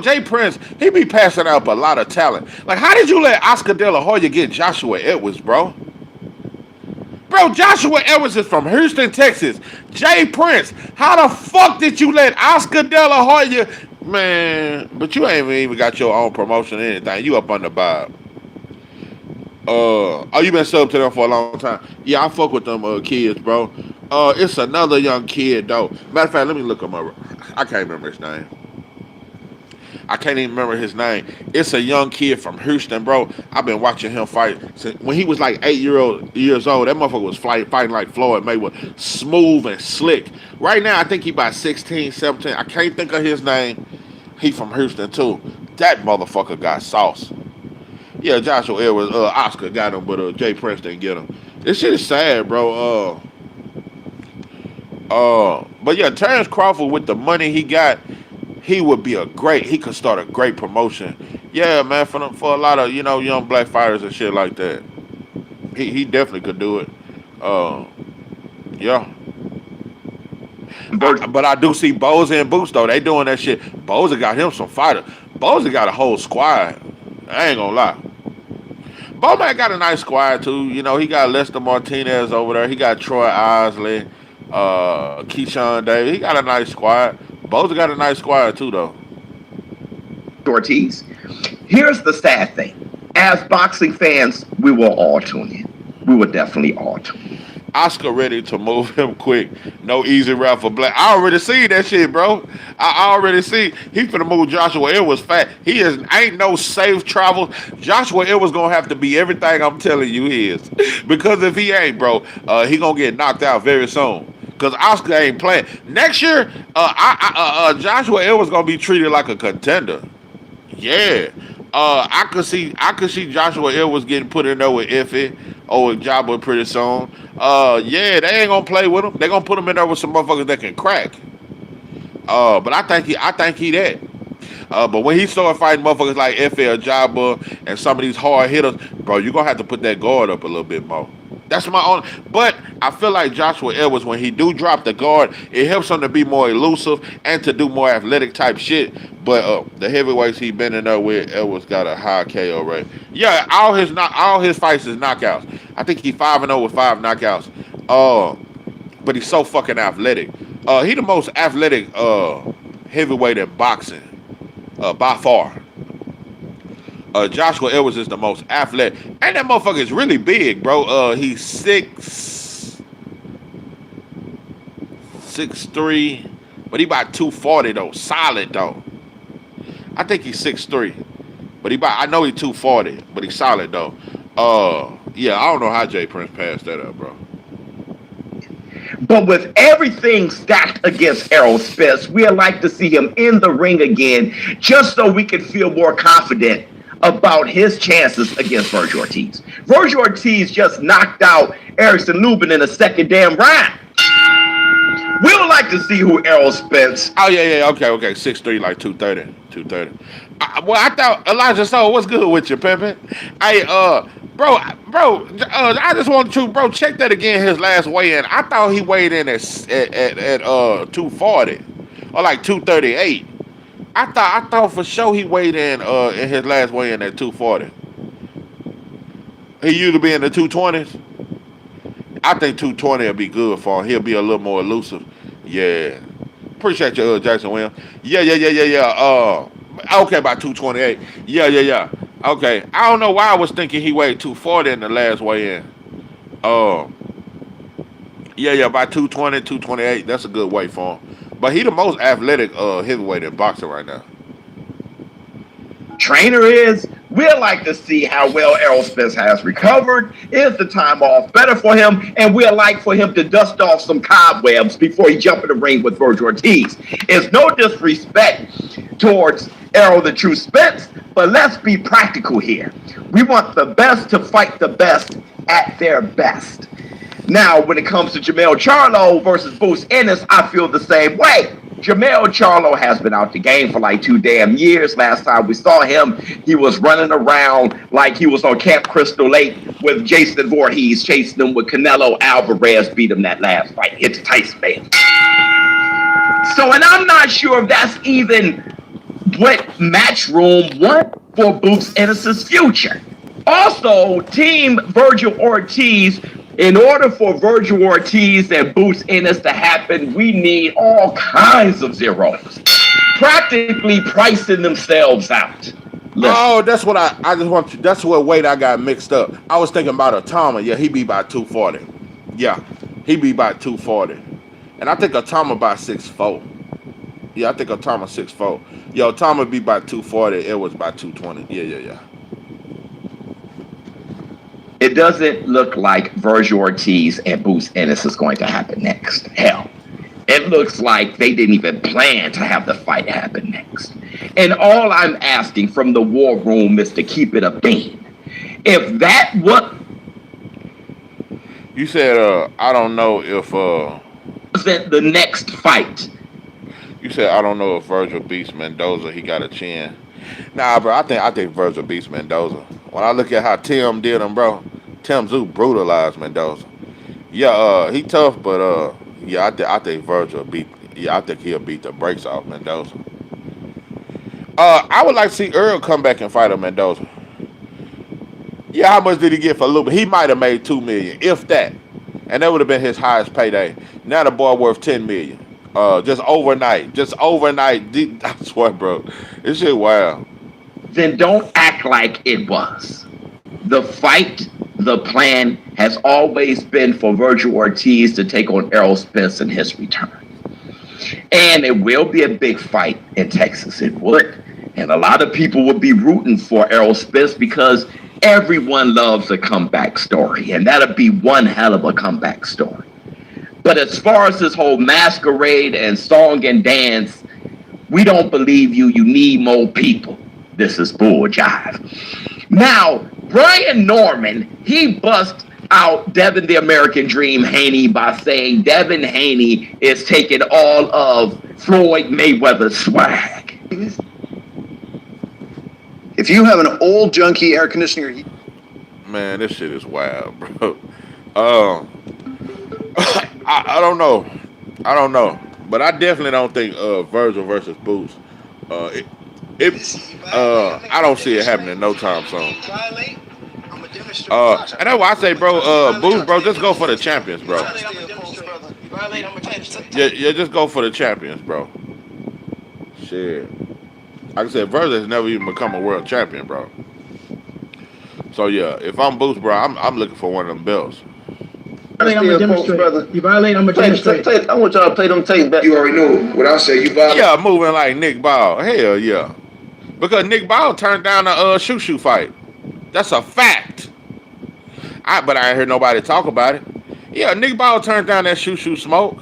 [SPEAKER 2] Jay Prince, he be passing up a lot of talent. Like, how did you let Oscar De La Hoya get Joshua Edwards, bro? Bro, Joshua Edwards is from Houston, Texas. Jay Prince, how the fuck did you let Oscar De La Hoya? Man, but you ain't even got your own promotion or anything. You up on the vibe. Oh, you been subbed to them for a long time. Yeah, I fuck with them kids, bro. It's another young kid, though. Matter of fact, let me look him up. I can't remember his name. I can't even remember his name. It's a young kid from Houston, bro. I've been watching him fight since when he was like 8 years old. That motherfucker was fighting like Floyd Mayweather, smooth and slick. Right now, I think he about 16, 17. I can't think of his name. He from Houston too. That motherfucker got sauce. Yeah, Joshua Edwards, Oscar got him, but Jay Prince didn't get him. This shit is sad, bro. But yeah, Terrence Crawford with the money he got, he could start a great promotion. Yeah, man, for a lot of young black fighters and shit like that. He definitely could do it. Yeah. But I do see Boza and Boots though. They doing that shit. Boza got him some fighters. Boza got a whole squad. I ain't gonna lie. Bowman got a nice squad too. He got Lester Martinez over there. He got Troy Osley, Keyshawn Davis. He got a nice squad. Boza got a nice squad too, though.
[SPEAKER 5] Ortiz. Here's the sad thing. As boxing fans, we will all tune in. We will definitely all tune in.
[SPEAKER 2] Oscar ready to move him quick. No easy route for Black. I already see that shit, bro. I already see. He finna move Joshua Edwards fat. Ain't no safe travel. Joshua Edwards gonna have to be everything I'm telling you he is. Because if he ain't, bro, he gonna get knocked out very soon. Because Oscar ain't playing. Next year, Joshua Edwards gonna be treated like a contender. Yeah. I could see Joshua Edwards getting put in there with Effie or with Jabba pretty soon. Yeah, they ain't gonna play with him. They gonna put him in there with some motherfuckers that can crack. But I think he that. But when he started fighting motherfuckers like Effie or Jabba and some of these hard hitters, bro, you gonna have to put that guard up a little bit more. That's my own. But I feel like Joshua Edwards, when he do drop the guard, it helps him to be more elusive and to do more athletic type shit. But the heavyweights he been in there with, Edwards got a high KO rate. Yeah, all his fights is knockouts. I think he 5-0 with 5 knockouts. But he's so fucking athletic. He the most athletic heavyweight in boxing by far. Joshua Edwards is the most athletic. And that motherfucker is really big, bro. He's 6'3", but he about 240 though. Solid though. I think he's 6'3", but I know he's 240, but he's solid though. Yeah, I don't know how Jay Prince passed that up, bro.
[SPEAKER 5] But with everything stacked against Errol Spence, we'd like to see him in the ring again, just so we can feel more confident about his chances against Virgil Ortiz. Virgil Ortiz just knocked out Erickson Lubin in the second damn round. We would like to see who Errol Spence.
[SPEAKER 2] Oh yeah. Okay. 6'3", like 230. 230. Well, I thought Elijah Soul, what's good with you, Pimpin'? Hey, I just wanted to, bro, check that again. His last weigh in, I thought he weighed in at 240 or like 238. I thought for sure he weighed in his last weigh in at 240. He used to be in the 220s. I think 220 will be good for him. He'll be a little more elusive. Yeah. Appreciate you, Jackson Williams. Yeah. Okay, about 228. Yeah. Okay. I don't know why I was thinking he weighed 240 in the last weigh in. Yeah, by 220, 228. That's a good weight for him. But he the most athletic heavyweight in boxing right now.
[SPEAKER 5] Trainer is. We'd like to see how well Errol Spence has recovered. Is the time off better for him? And we'd like for him to dust off some cobwebs before he jump in the ring with Virgil Ortiz. It's no disrespect towards Errol the True Spence, but let's be practical here. We want the best to fight the best at their best. Now, when it comes to Jermell Charlo versus Bruce Ennis, I feel the same way. Jermell Charlo has been out the game for like 2 damn years. Last time we saw him, he was running around like he was on Camp Crystal Lake with Jason Voorhees chasing him with Canelo Alvarez beat him that last fight. Hit the Tyson man. So, and I'm not sure if that's even what Matchroom want for Bruce Ennis' future. Also, Team Virgil Ortiz, in order for Virgil Ortiz and Bruce Ennis to happen, we need all kinds of zeros, practically pricing themselves out. Listen.
[SPEAKER 2] Oh, that's what I just want you. That's what weight I got mixed up. I was thinking about Atama. Yeah, he be about 240. Yeah, he be about 240. And I think Atama about 6'4". Yeah, I think Atama 6'4". Yo, Atama be about 240. It was about 220. Yeah.
[SPEAKER 5] It doesn't look like Virgil Ortiz and Bruce Ennis is going to happen next. Hell, it looks like they didn't even plan to have the fight happen next. And all I'm asking from the war room is to keep it a beam. If that what
[SPEAKER 2] you said, I don't know if
[SPEAKER 5] wasn't the next fight.
[SPEAKER 2] You said I don't know if Virgil beats Mendoza. He got a chin. Nah, bro. I think Virgil beats Mendoza. When I look at how Tim did him, bro, Tim Zoo brutalized Mendoza. Yeah, he tough, but yeah, I think Virgil beat. Yeah, I think he'll beat the brakes off Mendoza. I would like to see Earl come back and fight a Mendoza. Yeah, how much did he get for a little bit? He might have made $2 million, if that, and that would have been his highest payday. Now the boy worth $10 million. Just overnight. I swear, bro, this shit wild.
[SPEAKER 5] Then don't act like it was. The fight, the plan has always been for Virgil Ortiz to take on Errol Spence in his return. And it will be a big fight in Texas. It would. And a lot of people would be rooting for Errol Spence because everyone loves a comeback story. And that'll be one hell of a comeback story. But as far as this whole masquerade and song and dance, we don't believe you. You need more people. This is bull jive. Now, Brian Norman, he bust out Devin the American Dream Haney by saying Devin Haney is taking all of Floyd Mayweather's swag.
[SPEAKER 7] If you have an old junky air conditioner,
[SPEAKER 2] man, this shit is wild, bro. I don't know, but I definitely don't think Virgil versus Boots. I don't see it happening no time soon. And that's why I say, bro, Boots, bro, just go for the champions, bro. Yeah, just go for the champions, bro. Shit. Like I said, Virgil has never even become a world champion, bro. So yeah, if I'm Boots, bro, I'm looking for one of them belts.
[SPEAKER 6] I'm a demonstrate. You violate, I'm a demonstrate.
[SPEAKER 7] I want y'all to play them tapes back.
[SPEAKER 3] You already know what I say. You violate.
[SPEAKER 2] Yeah, moving like Nick Ball. Hell yeah. Because Nick Ball turned down the shoo fight. That's a fact. But I ain't heard nobody talk about it. Yeah, Nick Ball turned down that shoo smoke.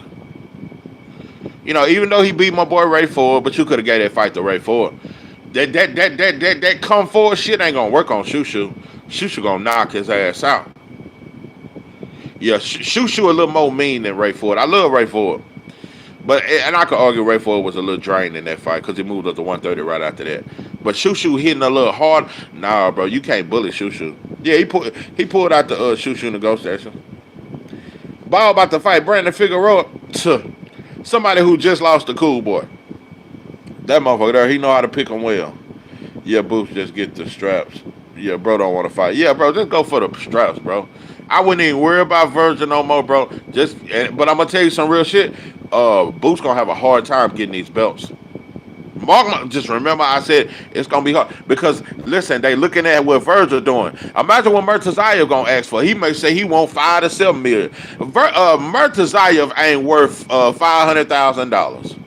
[SPEAKER 2] You know, even though he beat my boy Ray Ford, but you could have gave that fight to Ray Ford. That come forward shit ain't gonna work on Shoo. Shoo gonna knock his ass out. Yeah, Shoo a little more mean than Ray Ford. I love Ray Ford. But and I could argue Ray Ford was a little drained in that fight because he moved up to 130 right after that. But Shoo Shoo hitting a little hard. Nah, bro, you can't bully Shoo Shoo. Yeah, he pulled out the Shoo Shoo in the ghost station. Ball about to fight Brandon Figueroa. Somebody who just lost the cool boy. That motherfucker there, he know how to pick him well. Yeah, Boots just get the straps. Yeah, bro don't want to fight. Yeah, bro, just go for the straps, bro. I wouldn't even worry about Virgil no more, bro. But I'm gonna tell you some real shit. Boots gonna have a hard time getting these belts. Mark, just remember I said it's gonna be hard because listen, they looking at what Virgil doing. Imagine what Murtazayev gonna ask for. He may say he want 5 to 7 million. Murtazayev ain't worth $500,000.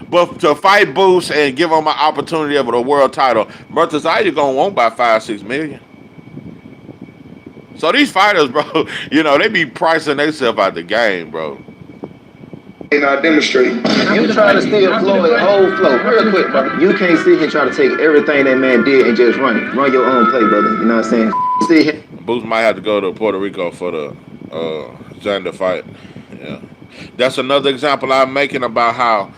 [SPEAKER 2] But to fight Boots and give him an opportunity of the world title, Murtazayev gonna want about 5-6 million. So these fighters, bro, they be pricing themselves out the game, bro.
[SPEAKER 7] And I demonstrate. You try to steal Floyd whole flow real quick, brother. You can't sit here and try to take everything that man did and just run it. Run your own play, brother. You know what I'm saying? See here.
[SPEAKER 2] Boots might have to go to Puerto Rico for the Xander fight. Yeah, that's another example I'm making about how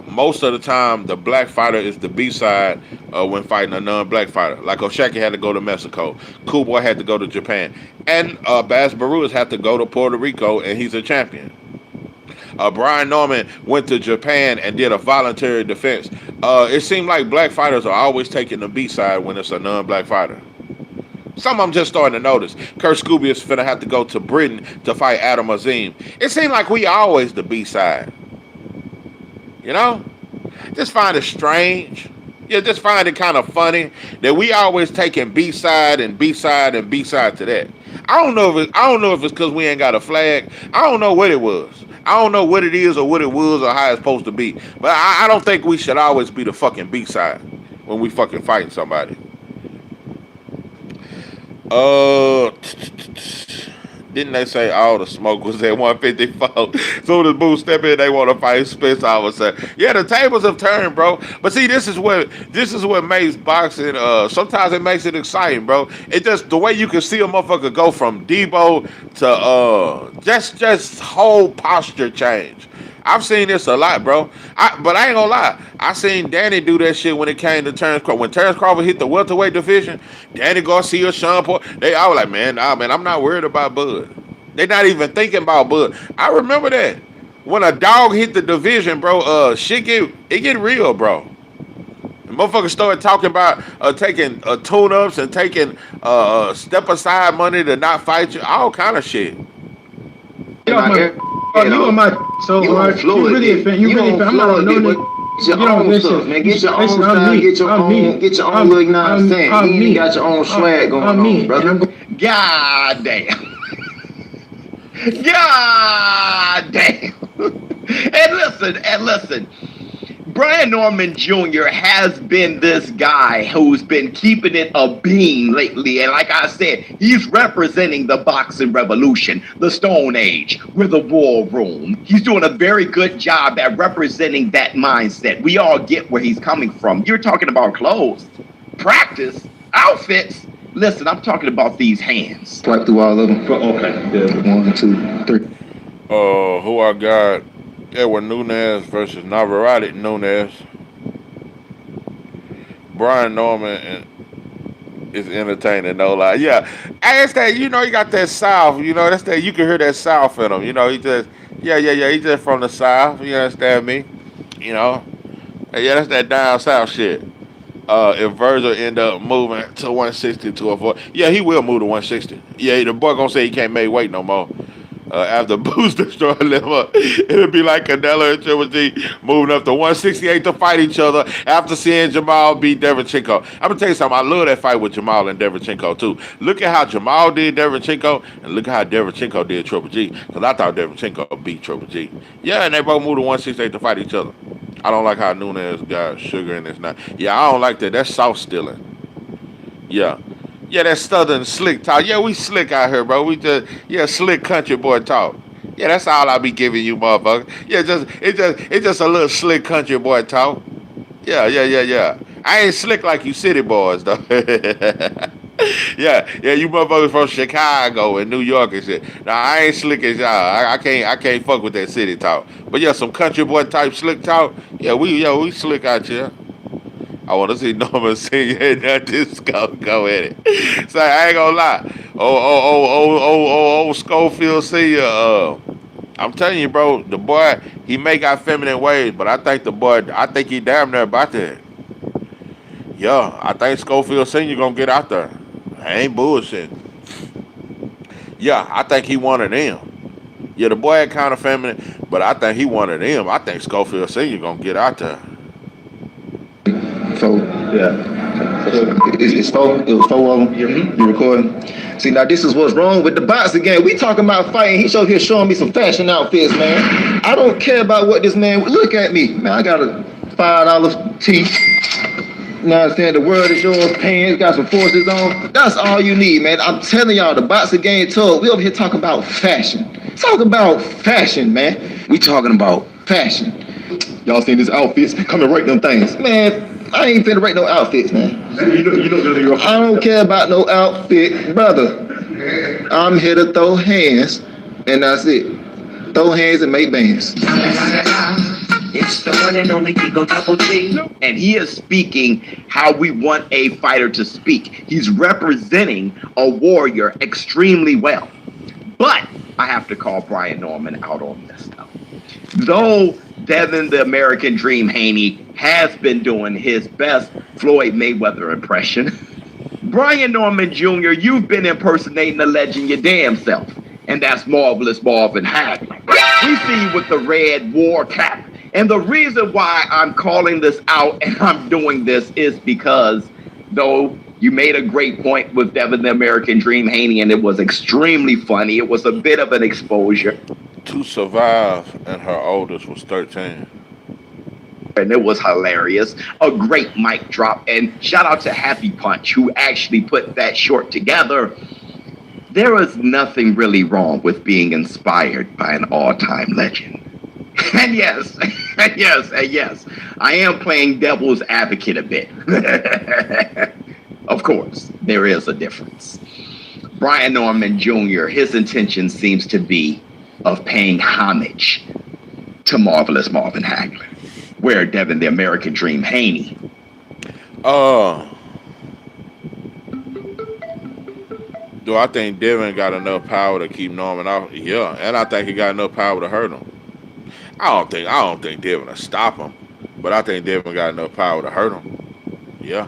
[SPEAKER 2] most of the time the black fighter is the B side when fighting a non-black fighter. Like Oshaki had to go to Mexico, Cool Boy had to go to Japan, and Baz Baruch had to go to Puerto Rico, and he's a champion. Brian Norman went to Japan and did a voluntary defense. It seemed like black fighters are always taking the B side when it's a non-black fighter. Some of them just starting to notice. Kurt Scooby is finna have to go to Britain to fight Adam Azim. It seemed like we always the B side. Just find it strange. Yeah, just find it kind of funny that we always taking B side and B side and B side to that. I don't know if it's because we ain't got a flag. I don't know what it was. I don't know what it is or what it was or how it's supposed to be. But I don't think we should always be the fucking B side when we fucking fighting somebody. Didn't they say all the smoke was at 154? Soon as Boo step in, they want to fight Spence all of a sudden. Yeah, the tables have turned, bro. But see, this is what makes boxing. Sometimes it makes it exciting, bro. It just the way you can see a motherfucker go from Debo to just whole posture change. I've seen this a lot, bro. But I ain't gonna lie. I seen Danny do that shit when it came to Terrence Crawford. When Terrence Crawford hit the welterweight division, Danny Garcia, Sean Paul, I was like, man, I'm not worried about Bud. They not even thinking about Bud. I remember that. When a dog hit the division, bro, shit get real, bro. And motherfuckers started talking about taking tune-ups and taking step aside money to not fight you, all kind of shit.
[SPEAKER 6] You on my so hard. You really a fan. I'm not no nigga. Get your own stuff, man. Get your own style. Get your own little, you know what I'm saying? You got your own swag going on, brother.
[SPEAKER 5] God damn. God damn. And listen. Brian Norman Jr. has been this guy who's been keeping it a beam lately. And like I said, he's representing the boxing revolution, the Stone Age, with the war room. He's doing a very good job at representing that mindset. We all get where he's coming from. You're talking about clothes, practice, outfits. Listen, I'm talking about these hands.
[SPEAKER 6] Swipe through all of them. Okay. Yeah. 1, 2, 3.
[SPEAKER 2] Who I got? Edward Nunes versus Navarrete Nunes. Brian Norman is entertaining, no lie. Yeah, it's that, you got that South, that's that, you can hear that South in him, he just, he just from the South, you understand me? Yeah, that's that down South shit. If Virgil end up moving to 160 to avoid, he will move to 160. Yeah, the boy gonna say he can't make weight no more. After Boots destroy liver, it'll be like Canelo and Triple G moving up to 168 to fight each other after seeing Jamal beat Derevchenko. I'm gonna tell you something. I love that fight with Jamal and Derevchenko too. Look at how Jamal did Derevchenko, and look at how Derevchenko did Triple G. Because I thought Derevchenko beat Triple G. Yeah, and they both moved to 168 to fight each other. I don't like how Nunes got sugar in his night. Yeah, I don't like that. That's South stealing. Yeah. Yeah, that southern slick talk. Yeah, we slick out here, bro. We just, slick country boy talk. Yeah, that's all I be giving you, motherfucker. Yeah, it's just a little slick country boy talk. Yeah. I ain't slick like you city boys, though. Yeah, you motherfuckers from Chicago and New York and shit. Now I ain't slick as y'all. I can't fuck with that city talk. But yeah, some country boy type slick talk. Yeah, we slick out here. I want to see Norman sing at that disco. Go at it. So I ain't gonna lie. Oh, Schofield Senior. I'm telling you, bro. The boy, he may got feminine ways, but I think he damn near about that. Yeah, I think Schofield Senior gonna get out there. I ain't bullshit. Yeah, I think he one of them. Yeah, the boy had kind of feminine, but I think he one of them. I think Schofield Senior gonna get out there.
[SPEAKER 7] So yeah. It's four. It was four of them. You recording? See, now this is what's wrong with the box again. We talking about fighting. He's over here showing me some fashion outfits, man. I don't care about what this man. Look at me, man. I got a $5 tee. You know what I'm saying? The world is yours. Pants, got some forces on. That's all you need, man. I'm telling y'all, the boxing game told. We over here talking about fashion. Talk about fashion, man. We talking about fashion. Y'all seen this outfits? Come and rate them things, man. I ain't finna rate no outfits, man. I don't care about no outfit, brother. I'm here to throw hands, and that's it. Throw hands and make bands.
[SPEAKER 5] It's the one and only Eagle Double G. And he is speaking how we want a fighter to speak. He's representing a warrior extremely well. But I have to call Brian Norman out on this, though Devin the American Dream Haney has been doing his best Floyd Mayweather impression. Brian Norman Jr., you've been impersonating the legend your damn self. And that's Marvelous Marvin Hagler. We see you with the red war cap. And the reason why I'm calling this out and I'm doing this is because, though you made a great point with Devin the American Dream Haney, and it was extremely funny. It was a bit of an exposure.
[SPEAKER 2] To survive, and her oldest was 13.
[SPEAKER 5] And it was hilarious. A great mic drop. And shout out to Happy Punch, who actually put that short together. There is nothing really wrong with being inspired by an all-time legend. And yes, I am playing devil's advocate a bit. Of course, there is a difference. Brian Norman Jr., his intention seems to be of paying homage to Marvelous Marvin Hagler, where Devin the American Dream Haney.
[SPEAKER 2] Do I think Devin got enough power to keep Norman out? Yeah, and I think he got enough power to hurt him. I don't think Devin will stop him, but I think Devin got enough power to hurt him. Yeah.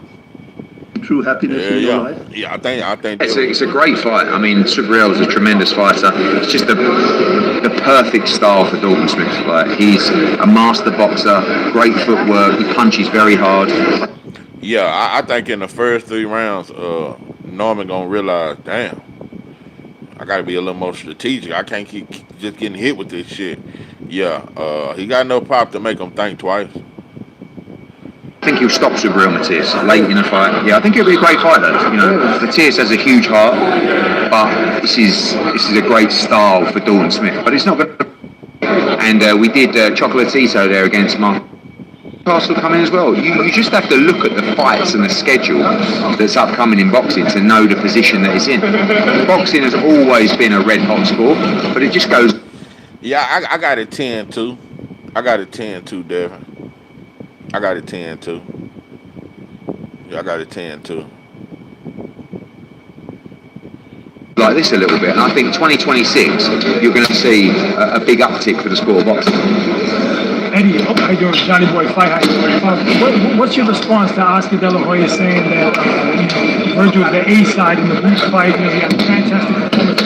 [SPEAKER 8] True happiness in your life?
[SPEAKER 2] Yeah, I think
[SPEAKER 9] it's a great fight. I mean, Subriel is a tremendous fighter. It's just the perfect style for Dalton Smith. Like, he's a master boxer, great footwork, he punches very hard.
[SPEAKER 2] Yeah, I think in the first 3 rounds, Norman gonna realize, damn, I gotta be a little more strategic. I can't keep just getting hit with this shit. Yeah, he got no pop to make him think twice.
[SPEAKER 9] I think he'll stop Subriel Matias late in the fight. Yeah, I think it'll be a great fight though. You know, Matias has a huge heart, but this is a great style for Dalton Smith. But it's not going to. And we did Chocolatito there against Mark Castle come in as well. You just have to look at the fights and the schedule that's upcoming in boxing to know the position that it's in. Boxing has always been a red hot sport, but it just goes.
[SPEAKER 2] Yeah, I got it 10-2. I got it 10-2, Devin. I got it 10-2. Yeah, I got it 10-2.
[SPEAKER 9] Like this a little bit, and I think 2026 you're going to see a big uptick for the sport of boxing.
[SPEAKER 10] Eddie, how you doing? Johnny Boy Fight. What's your response to Oscar De La Hoya saying that Virgil was the A side in the Boots fight? You know, he had a fantastic performance.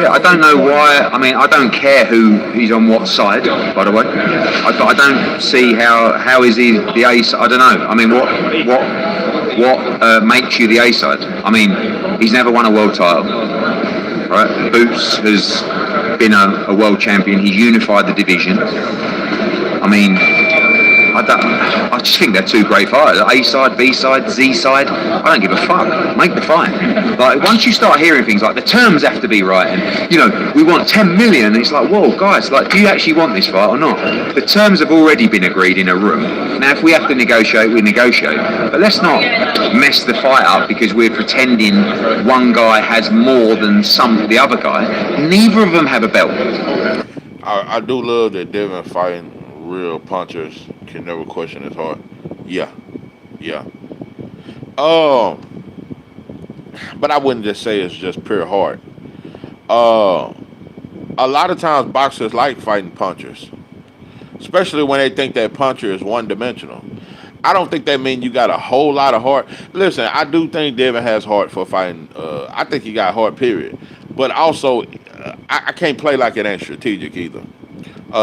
[SPEAKER 9] Yeah, I don't know why. I mean, I don't care who he's on what side. By the way, I don't see how is he the A side. I don't know. I mean, what makes you the A side? I mean, he's never won a world title, right? Boots has been a world champion. He's unified the division. I mean, I just think they're two great fighters. A side, B side, Z side. I don't give a fuck. Make the fight. Like once you start hearing things like the terms have to be right, and you know we want 10 million. And it's like, whoa, guys, like, do you actually want this fight or not? The terms have already been agreed in a room. Now, if we have to negotiate, we negotiate. But let's not mess the fight up because we're pretending one guy has more than the other guy. Neither of them have a belt.
[SPEAKER 2] I do love that Devin fighting real punchers can never question his heart. Yeah. But I wouldn't just say it's just pure heart. A lot of times boxers like fighting punchers, especially when they think that puncher is one-dimensional. I don't think that means you got a whole lot of heart. Listen, I do think Devin has heart for fighting. I think he got heart, period. But also, I can't play like it ain't strategic either.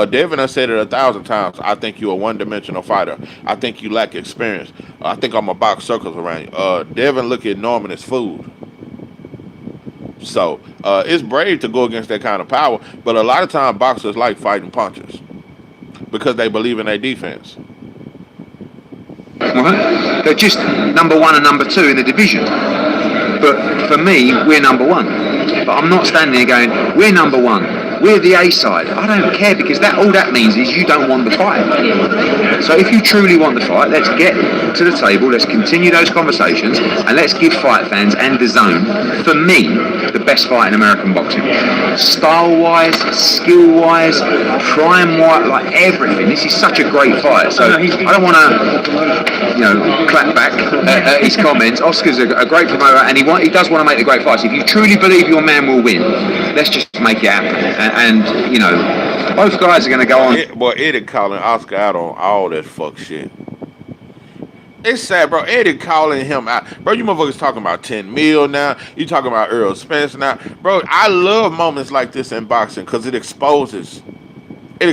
[SPEAKER 2] Devin has said it 1,000 times. I think you're a one-dimensional fighter. I think you lack experience. I think I'm going to box circles around you. Devin look at Norman as food. So, it's brave to go against that kind of power. But a lot of times, boxers like fighting punchers because they believe in their defense.
[SPEAKER 9] Right? They're just number one and number two in the division. But for me, we're number one. But I'm not standing there going, we're number one. We're the A side. I don't care because all that means is you don't want the fight. So if you truly want the fight, let's get to the table, let's continue those conversations, and let's give fight fans and the zone, for me, the best fight in American boxing. Style-wise, skill-wise, prime-wise, like everything. This is such a great fight. So I don't want to, clap back at his comments. Oscar's a great promoter, and he does want to make the great fights. If you truly believe your man will win, let's just make it happen. And both guys are going to go on.
[SPEAKER 2] Boy, Eddie calling Oscar out on all that fuck shit. It's sad, bro. Eddie calling him out. Bro, you motherfuckers talking about 10 mil now. You talking about Earl Spence now. Bro, I love moments like this in boxing because it exposes things. It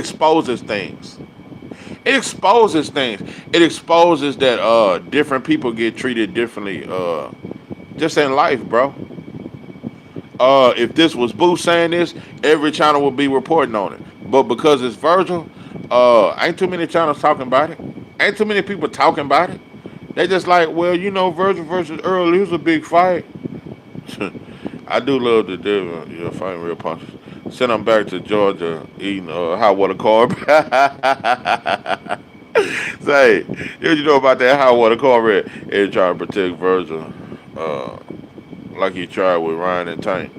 [SPEAKER 2] exposes things. It exposes that different people get treated differently just in life, bro. If this was Boo saying this, every channel would be reporting on it. But because it's Virgil, ain't too many channels talking about it. Ain't too many people talking about it. They just like, well, Virgil versus Earl, it was a big fight. I do love the Devin, fighting real punches. Send them back to Georgia eating hot water cornbread. Say, you know about that hot water cornbread? They trying to protect Virgil. Like he tried with Ryan and Tank.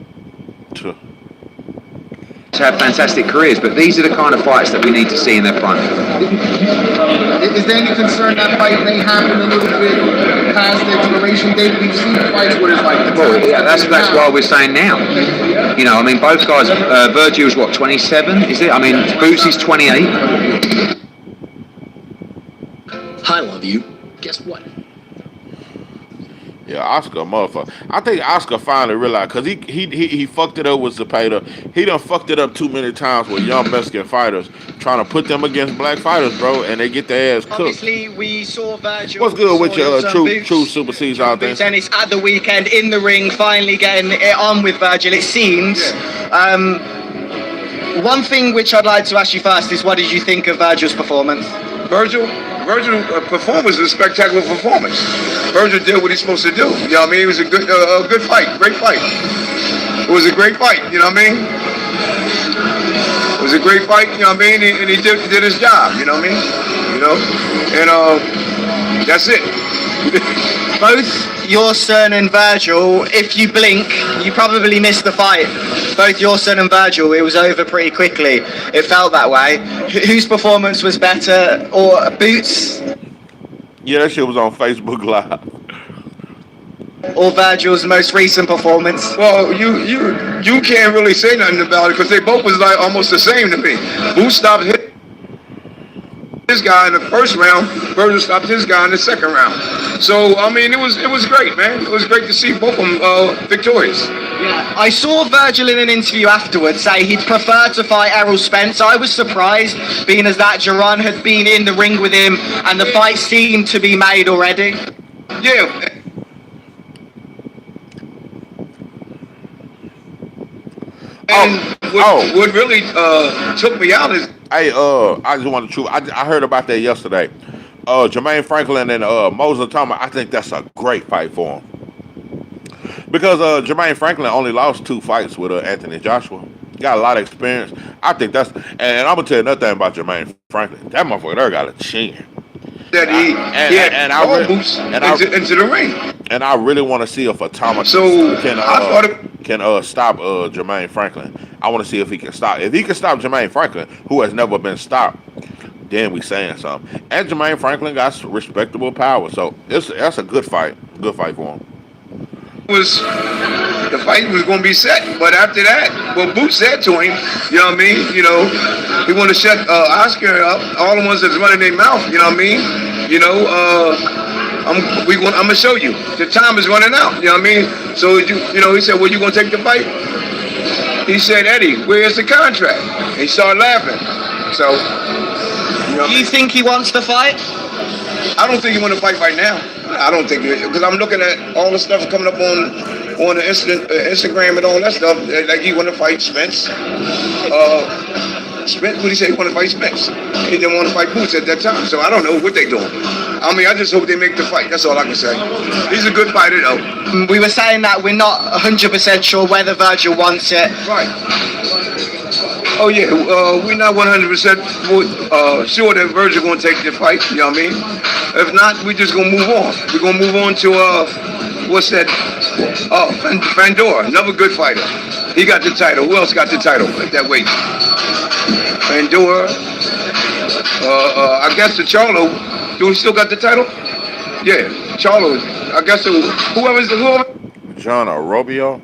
[SPEAKER 9] Have fantastic careers, but these are the kind of fights that we need to see in their prime.
[SPEAKER 7] Is there any concern that fight may happen a little bit past the expiration date? We've seen fights where it's like...
[SPEAKER 9] That's why we're saying now. Both guys, Virgil's 27, is it? Boots is 28.
[SPEAKER 11] I love you. Guess what?
[SPEAKER 2] Yeah, Oscar, motherfucker. I think Oscar finally realized because he fucked it up with Zepeda. He done fucked it up too many times with young Mexican fighters, trying to put them against black fighters, bro, and they get their ass cooked.
[SPEAKER 12] Obviously, we saw Virgil.
[SPEAKER 2] What's good with your true Super C's out there?
[SPEAKER 12] Tennis at the weekend in the ring, finally getting it on with Virgil. It seems. One thing which I'd like to ask you first is, what did you think of Virgil's performance?
[SPEAKER 13] Virgil's performance was a spectacular performance. Virgil did what he's supposed to do. It was a good fight, great fight. It was a great fight, It was a great fight, and he did his job, And that's it.
[SPEAKER 12] Both your son and Virgil, if you blink, you probably missed the fight. Both your son and Virgil, it was over pretty quickly. It felt that way. Whose performance was better, or Boots?
[SPEAKER 2] Yeah, that shit was on Facebook Live.
[SPEAKER 12] Or Virgil's most recent performance?
[SPEAKER 13] Well, you can't really say nothing about it because they both was like almost the same to me. Boots stopped his guy in the first round, Virgil stopped his guy in the second round. So, it was great, man. It was great to see both of them victorious.
[SPEAKER 12] Yeah. I saw Virgil in an interview afterwards say he'd prefer to fight Errol Spence. I was surprised, being as that Duran had been in the ring with him and the fight seemed to be made already.
[SPEAKER 13] Yeah. And what really took me out is...
[SPEAKER 2] Hey, I just want to truth. I heard about that yesterday. Jermaine Franklin and Moses Thomas, I think that's a great fight for him. Because Jermaine Franklin only lost 2 fights with Anthony Joshua. Got a lot of experience. I think that's, and I'm gonna tell you another thing about Jermaine Franklin. That motherfucker there got a chin.
[SPEAKER 13] That he had boots into the ring.
[SPEAKER 2] And I really want to see if Thomas can stop Jermaine Franklin. I want to see if he can stop. If he can stop Jermaine Franklin, who has never been stopped, then we saying something. And Jermaine Franklin got some respectable power, so that's a good fight. Good fight for him.
[SPEAKER 13] The fight was going to be set, but after that, well, Boots said to him, you know what I mean? You know, he want to shut Oscar up, all the ones that's running their mouth, you know what I mean? You know, I'm gonna show you. The time is running out, you know what I mean? So you know, he said, well, you gonna take the fight? He said, Eddie, where's the contract? And he started laughing. So, you know,
[SPEAKER 12] do you think he wants to fight?
[SPEAKER 13] I don't think he want to fight right now. I don't think, because I'm looking at all the stuff coming up on the Instagram and all that stuff. Like he want to fight Spence. Spence, what he said, he want to fight Spence. He didn't want to fight Boots at that time. So I don't know what they doing. I mean, I just hope they make the fight. That's all I can say. He's a good fighter, though.
[SPEAKER 12] We were saying that we're not 100% sure whether Virgil wants it.
[SPEAKER 13] Right. Oh yeah, we're not 100% sure that Virgil gonna take the fight. You know what I mean? If not, we just gonna move on. We're gonna move on to what's that? Pandora, another good fighter. He got the title. Who else got the title at that weight? Pandora. I guess the Charlo. Do he still got the title? Yeah, Charlo. I guess whoever's the
[SPEAKER 2] John Robio.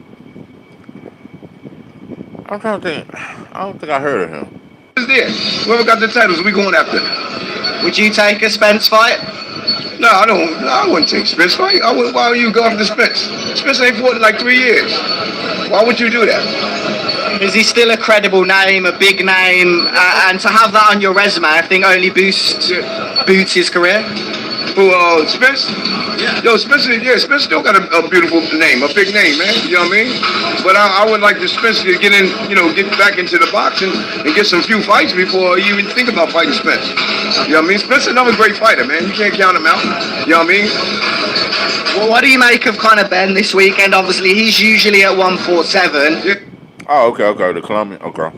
[SPEAKER 2] I'm trying to think. I don't think I heard of him.
[SPEAKER 13] Who's there? Whoever got the titles, we going after.
[SPEAKER 12] Would you take a Spence fight?
[SPEAKER 13] No, I don't. No, I wouldn't take Spence fight. Why would you go after Spence? Spence ain't fought in like 3 years. Why would you do that?
[SPEAKER 12] Is he still a credible name, a big name, and to have that on your resume, I think only boosts his career.
[SPEAKER 13] Who, Spence? Yeah. Yo, Spence still got a beautiful name, a big name, man. You know what I mean? But I would like to Spence to get in, you know, get back into the boxing and get some few fights before you even think about fighting Spence. You know what I mean? Spence is another great fighter, man. You can't count him out. You know what I mean?
[SPEAKER 12] Well, what do you make of Conor Ben this weekend? Obviously, he's usually at 147.
[SPEAKER 2] Yeah. Oh, okay, the Colombian, okay.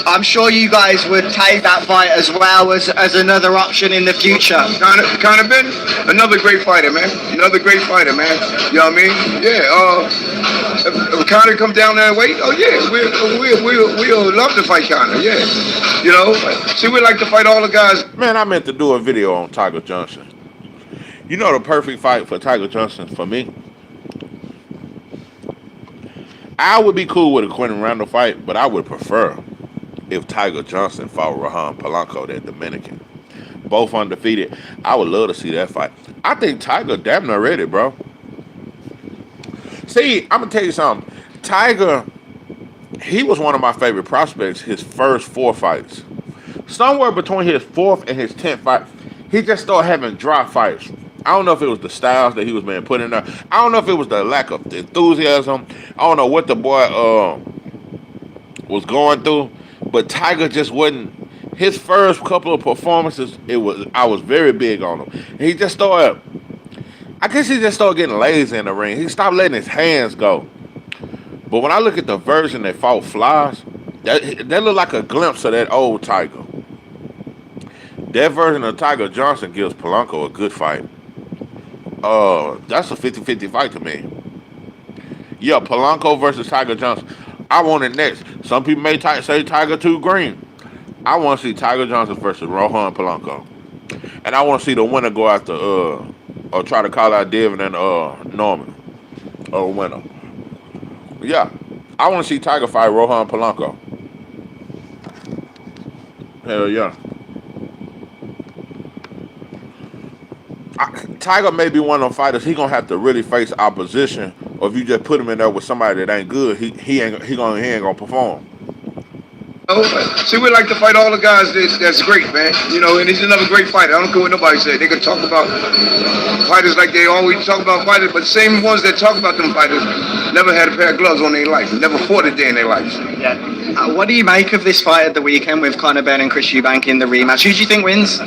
[SPEAKER 12] I'm sure you guys would take that fight as well as another option in the future.
[SPEAKER 13] Conor Ben, another great fighter, man. Another great fighter, man. You know what I mean? Yeah. If Conor come down there and wait, oh yeah, we'll love to fight Conor. Yeah. You know, see, we like to fight all the guys.
[SPEAKER 2] Man, I meant to do a video on Tiger Johnson. You know the perfect fight for Tiger Johnson for me? I would be cool with a Quentin Randall fight, but I would prefer if Tiger Johnson fought Rohan Polanco, that Dominican. Both undefeated. I would love to see that fight. I think Tiger damn near ready, bro. See, I'm going to tell you something. Tiger, he was one of my favorite prospects his first 4 fights. Somewhere between his 4th and his 10th fight, he just started having dry fights. I don't know if it was the styles that he was being put in there. I don't know if it was the lack of enthusiasm. I don't know what the boy was going through. But Tiger just wasn't. His first couple of performances, I was very big on him. And he just started. I guess he just started getting lazy in the ring. He stopped letting his hands go. But when I look at the version that fought Flies, that looked like a glimpse of that old Tiger. That version of Tiger Johnson gives Polanco a good fight. That's a 50-50 fight to me. Yeah, Polanco versus Tiger Johnson. I want it next. Some people may say Tiger too green. I want to see Tiger Johnson versus Rohan Polanco. And I want to see the winner go after, or try to call out Devin and Norman. Or winner. Yeah. I want to see Tiger fight Rohan Polanco. Hell yeah. Tiger may be one of them fighters. He gonna have to really face opposition, or if you just put him in there with somebody that ain't good, he ain't gonna perform.
[SPEAKER 13] Oh, see, we like to fight all the guys that's great, man. You know, and he's another great fighter. I don't care what nobody say. They can talk about fighters like they always talk about fighters, but the same ones that talk about them fighters never had a pair of gloves on their life, never fought a day in their life.
[SPEAKER 12] Yeah. What do you make of this fight at the weekend with Conor Ben and Chris Eubank in the rematch? Who do you think wins?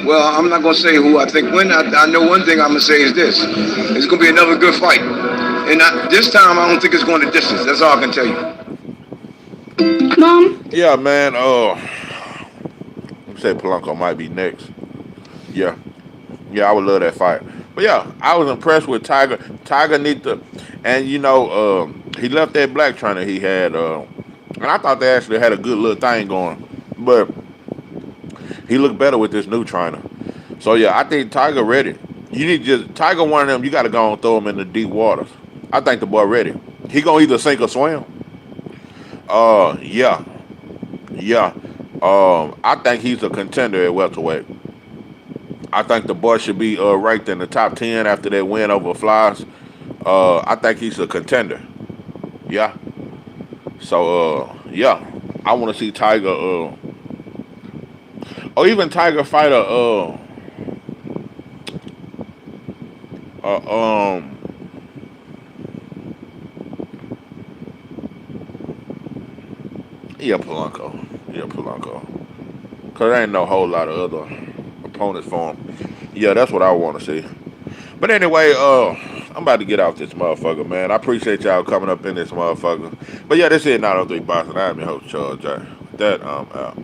[SPEAKER 13] Well, I'm not gonna say who I think win. I know one thing I'm gonna say is this: it's gonna be another good fight, and this time I don't think it's going to distance. That's all I can tell you.
[SPEAKER 2] Mom. Yeah, man. Let me say Polanco might be next. Yeah, I would love that fight. But yeah, I was impressed with Tiger. Tiger need to, and he left that black trainer he had, and I thought they actually had a good little thing going, but he looked better with this new trainer. So yeah, I think Tiger ready. You need just Tiger one of them. You got to go and throw him in the deep waters. I think the boy ready. He gonna either sink or swim. Yeah. I think he's a contender at welterweight. I think the boy should be ranked in the top 10 after that win over Flies. I think he's a contender. Yeah. So yeah, I want to see Tiger. Or even Tiger fight Polanco. Yeah, Polanco. Cause there ain't no whole lot of other opponents for him. Yeah, that's what I want to see. But anyway, I'm about to get out this motherfucker, man. I appreciate y'all coming up in this motherfucker. But yeah, this is 903 Boxing. I am your host, Charles J. That out.